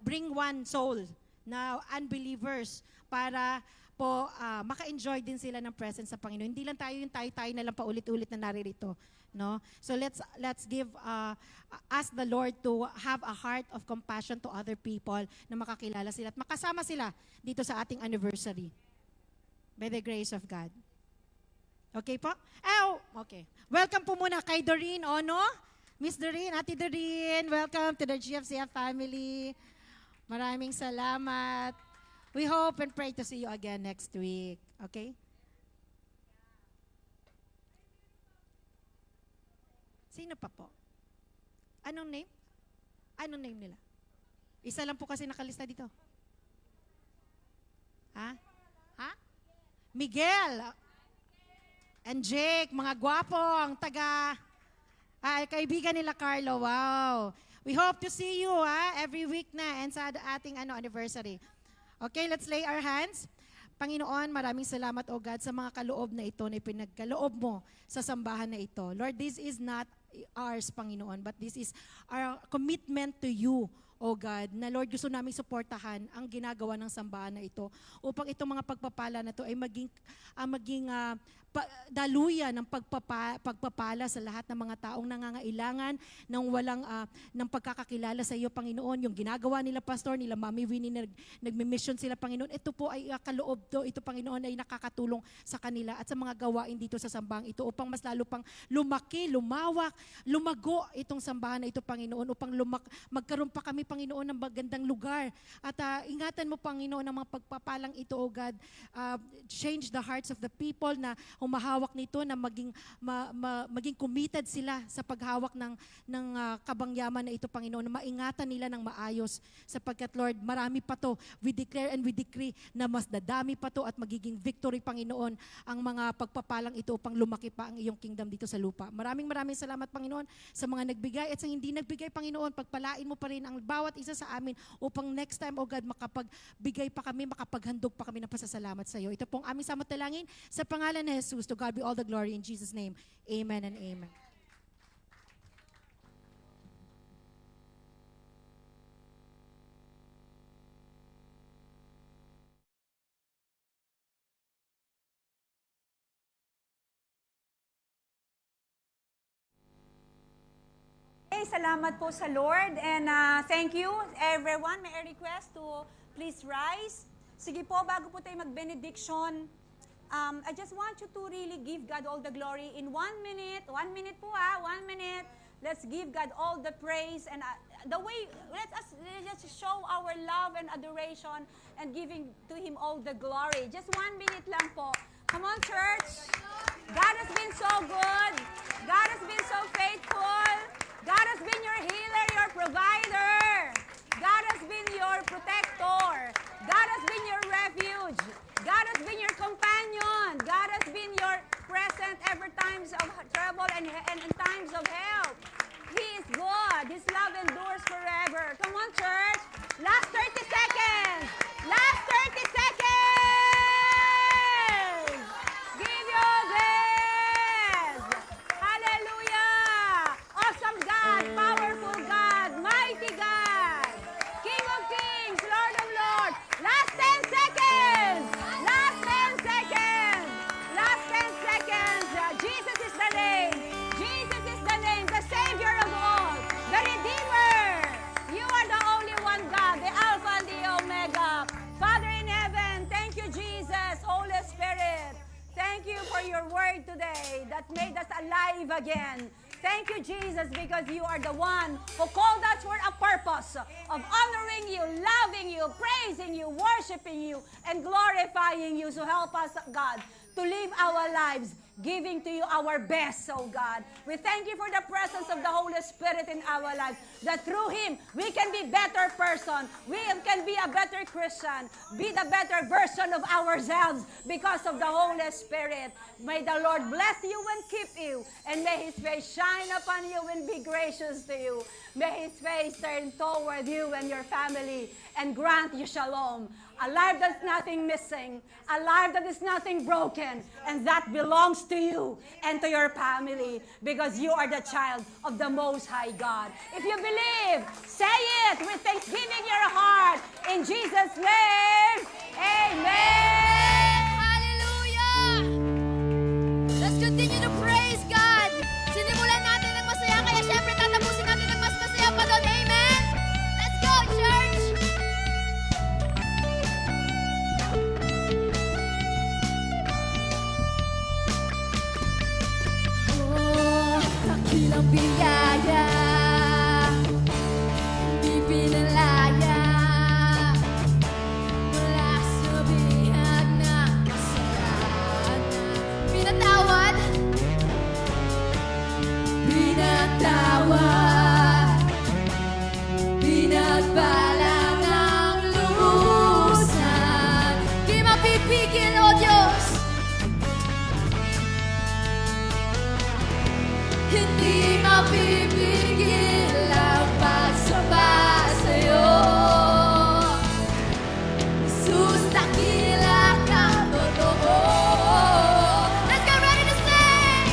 Speaker 7: bring one soul na unbelievers para po maka-enjoy din sila ng presence sa Panginoon. Hindi lang tayo yung tayo-tayo na lang paulit-ulit na naririto. No? So let's give, ask the Lord to have a heart of compassion to other people na makakilala sila at makasama sila dito sa ating anniversary. By the grace of God. Okay po? Okay. Welcome po muna kay Doreen Ono. Miss Doreen, Ate Doreen, welcome to the GFCF family. Maraming salamat. We hope and pray to see you again next week. Okay? Sino pa po? Anong name? Anong name nila? Isa lang po kasi nakalista dito. Ha? Miguel. And Jake, mga gwapong, kaibigan nila Carlo. Wow. We hope to see you every week na and sa ating anniversary. Okay, let's lay our hands. Panginoon, maraming salamat, O God, sa mga kaloob na ito na ipinagkaloob mo sa sambahan na ito. Lord, this is not ours, Panginoon, but this is our commitment to you, O God, na Lord, gusto naming suportahan ang ginagawa ng sambahan na ito upang itong mga pagpapala na ito ay maging daluyan ng pagpapala sa lahat ng mga taong nangangailangan ng ng pagkakakilala sa iyo, Panginoon. Yung ginagawa nila, Pastor, nila Mami Winnie, nagmi-mission sila, Panginoon. Ito po ay kaloob to. Ito, Panginoon, ay nakakatulong sa kanila at sa mga gawain dito sa sambahang ito upang mas lalo pang lumaki, lumawak, lumago itong sambahan na ito, Panginoon, upang magkaroon pa kami, Panginoon, ng magandang lugar. At ingatan mo, Panginoon, ang mga pagpapalang ito, O God. Change the hearts of the people na humahawak nito, na maging committed sila sa paghawak ng kabangyaman na ito, Panginoon, na maingatan nila ng maayos. Sapagkat, Lord, marami pa to. We declare and we decree na mas dadami pa to at magiging victory, Panginoon, ang mga pagpapalang ito upang lumaki pa ang iyong kingdom dito sa lupa. Maraming salamat, Panginoon, sa mga nagbigay at sa hindi nagbigay, Panginoon. Pagpalain mo pa rin ang bawat isa sa amin upang next time, O God, makapagbigay pa kami, makapaghandog pa kami ng pasasalamat sa iyo. Ito pong aming samantalangin sa pangalan ni Jesus. To God be all the glory in Jesus' name. Amen and amen.
Speaker 5: Okay, salamat po sa Lord and thank you everyone. May I request to please rise. Sige po, bago po tayo mag-benediction, I just want you to really give God all the glory in 1 minute. 1 minute po 1 minute. Let's give God all the praise and the way, let us just show our love and adoration and giving to Him all the glory. Just 1 minute lang po. Come on, church. God has been so good. God has been so faithful. God has been your healer, your provider. God has been your protector. God has been your refuge. God has been your companion. God has been your present every times of trouble and in times of help. He is good. His love endures forever. Come on, church. Last 30 seconds. Last 30 seconds. Give your best. Hallelujah. Awesome God. Powerful God. Mighty God. King of kings. Lord of lords. Last 10 seconds. Last 10 seconds. Last 10 seconds. Jesus is the name. Jesus is the name. The Savior of all. The Redeemer. You are the only one God. The Alpha and the Omega. Father in heaven, thank you, Jesus. Holy Spirit. Thank you for your word today that made us alive again. Thank you, Jesus, because you are the one who called us for a purpose of honoring you, loving you, praising you, worshiping you, and glorifying you. So help us, God, to live our lives giving to you our best, oh God. We thank you for the presence of the Holy Spirit in our lives, that through Him, we can be better person. We can be a better Christian, be the better version of ourselves because of the Holy Spirit. May the Lord bless you and keep you, and may His face shine upon you and be gracious to you. May His face turn toward you and your family and grant you shalom.
Speaker 8: A life that's nothing missing. A life that is nothing broken. And that belongs to you and to your family because you are the child of the Most High God. If you believe, say it with thanksgiving in your heart. In Jesus' name, amen.
Speaker 2: Hallelujah! Let's continue to praise God. Sinimulan natin ng masaya, kaya syempre tatapusin natin ng mas masaya pa doon. Amen? Let's go, church! Oh, dakilang biyaya, di pinalaya. Mula sa bihag ng kasalanan. Pinatawad. Pinatawad. Pinagbalang ng lubusan. Di mapipigil, O Diyos. Hindi mapipigil ang pagsamba sa'yo. Jesus, dakila ka totoo. Let's get ready to sing!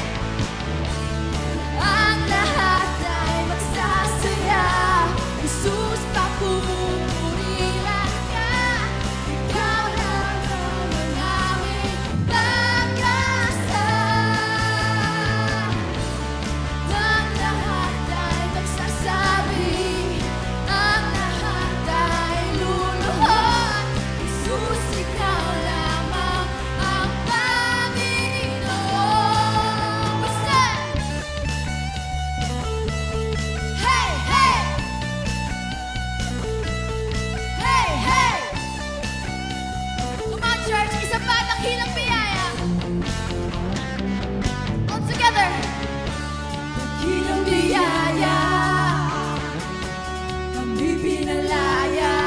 Speaker 2: Ang lahat ay magsasaya. Jesus, papupurihan ka. Ikaw lang ang aming pag-asa. Ang lahat ay magsasabi. Ang lahat ay luluhod. Jesus, ikaw lamang ang Panginoon. We sing! Hey, hey! Hey, hey! Come on, church! Isa pa ang dakilang biyaya. All together! Dakilang biyaya, kami pinalaya.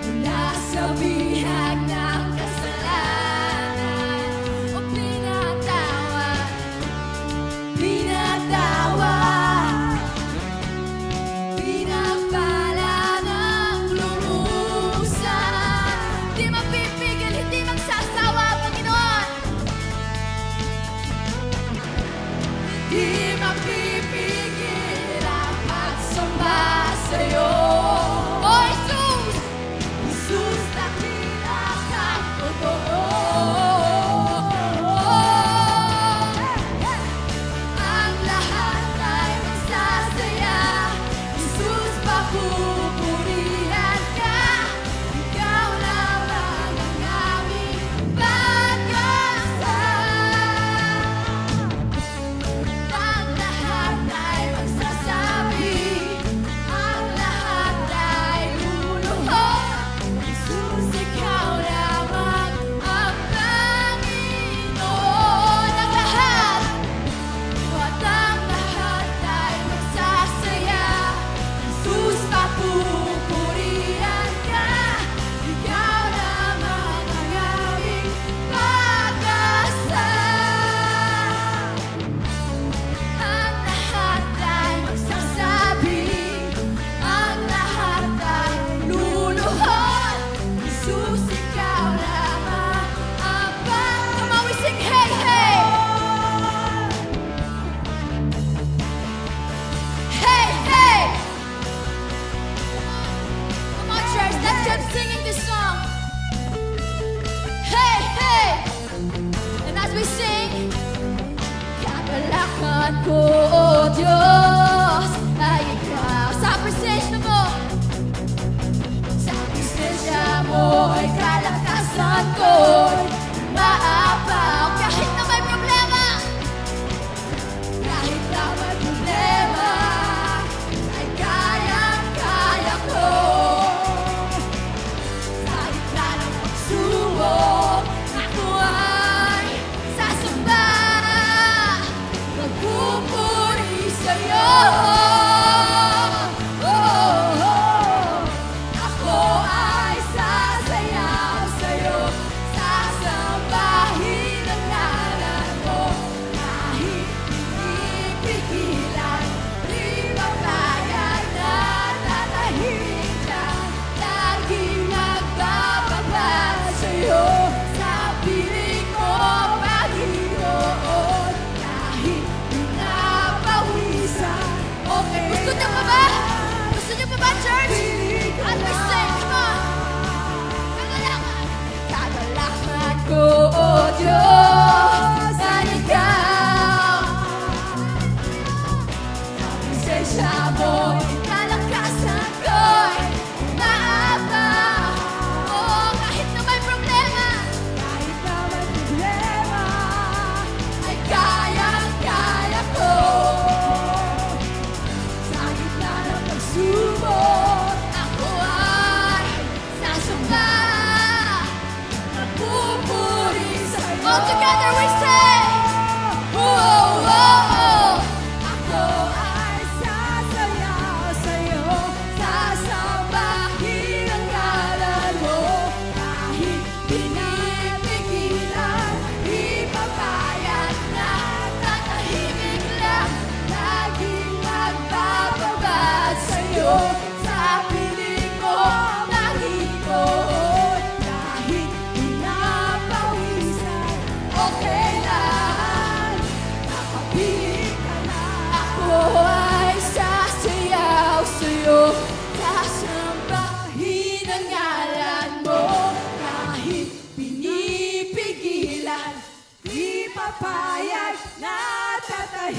Speaker 2: Mula sa bihag ng kasalanan. O pinatawad, pinatawad. Pinagpala ng lumusan. Di mapipigil, hindi magsasawa, Panginoon. Di mapipigil ang pagsamba sa'yo. O Jesus! Jesus, dakila kang totoo. Ang lahat ay magsasaya. Jesus, papupurihan ka. Ikaw lamang ang aming pag-asa. Ang lahat ay magsasabi. Ang lahat ay luluhod. Jesus, ikaw lamang ang Panginoon. Ang lahat at ang lahat ay magsasaya. Jesus, papupurihan ka. Ikaw lamang ang aming pag-asa. Ang lahat ay magsasabi. Ang lahat ay luluhod. Jesus, ikaw lamang ang Come on, we sing, hey, hey! Hey, hey! Come on, church, let's keep singing this song. Hey, hey! And as we sing, kakalakan ko, O Diyos, ay ikaw. Sa presensya mo, sa presensya mo, ay kalakasan ko'y maapaw. Kahit na may problema, kahit na may problema, ay kayang-kaya ko. Sa gitna ng pagsubok, ako ay sasamba. Magpupuri sa'yo. Oh, oh, oh. Ako ay sasayaw sa'yo.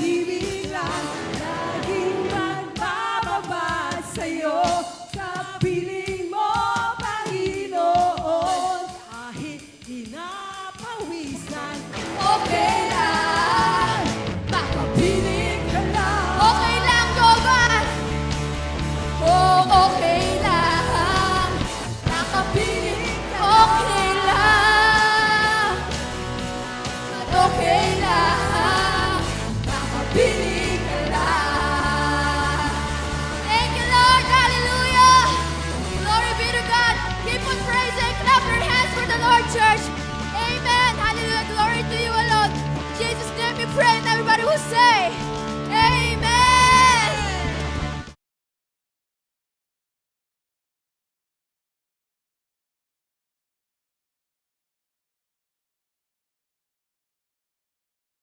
Speaker 4: pag-ibig lang laging magbababa sa'yo. Sa piling mo, Panginoon, kahit pinapawisan, okay lang. Makapiling ka lang.
Speaker 2: Okay lang, God. Oh, okay lang.
Speaker 4: Nakapiling ka
Speaker 2: Okay lang. Okay lang.
Speaker 4: Nakapiling ka lang.
Speaker 2: Thank you, Lord. Hallelujah. Glory be to God. Keep on praising. Clap your hands for the Lord, church. Amen. Hallelujah. Glory to you alone. In Jesus' name we pray. And everybody will say, Amen.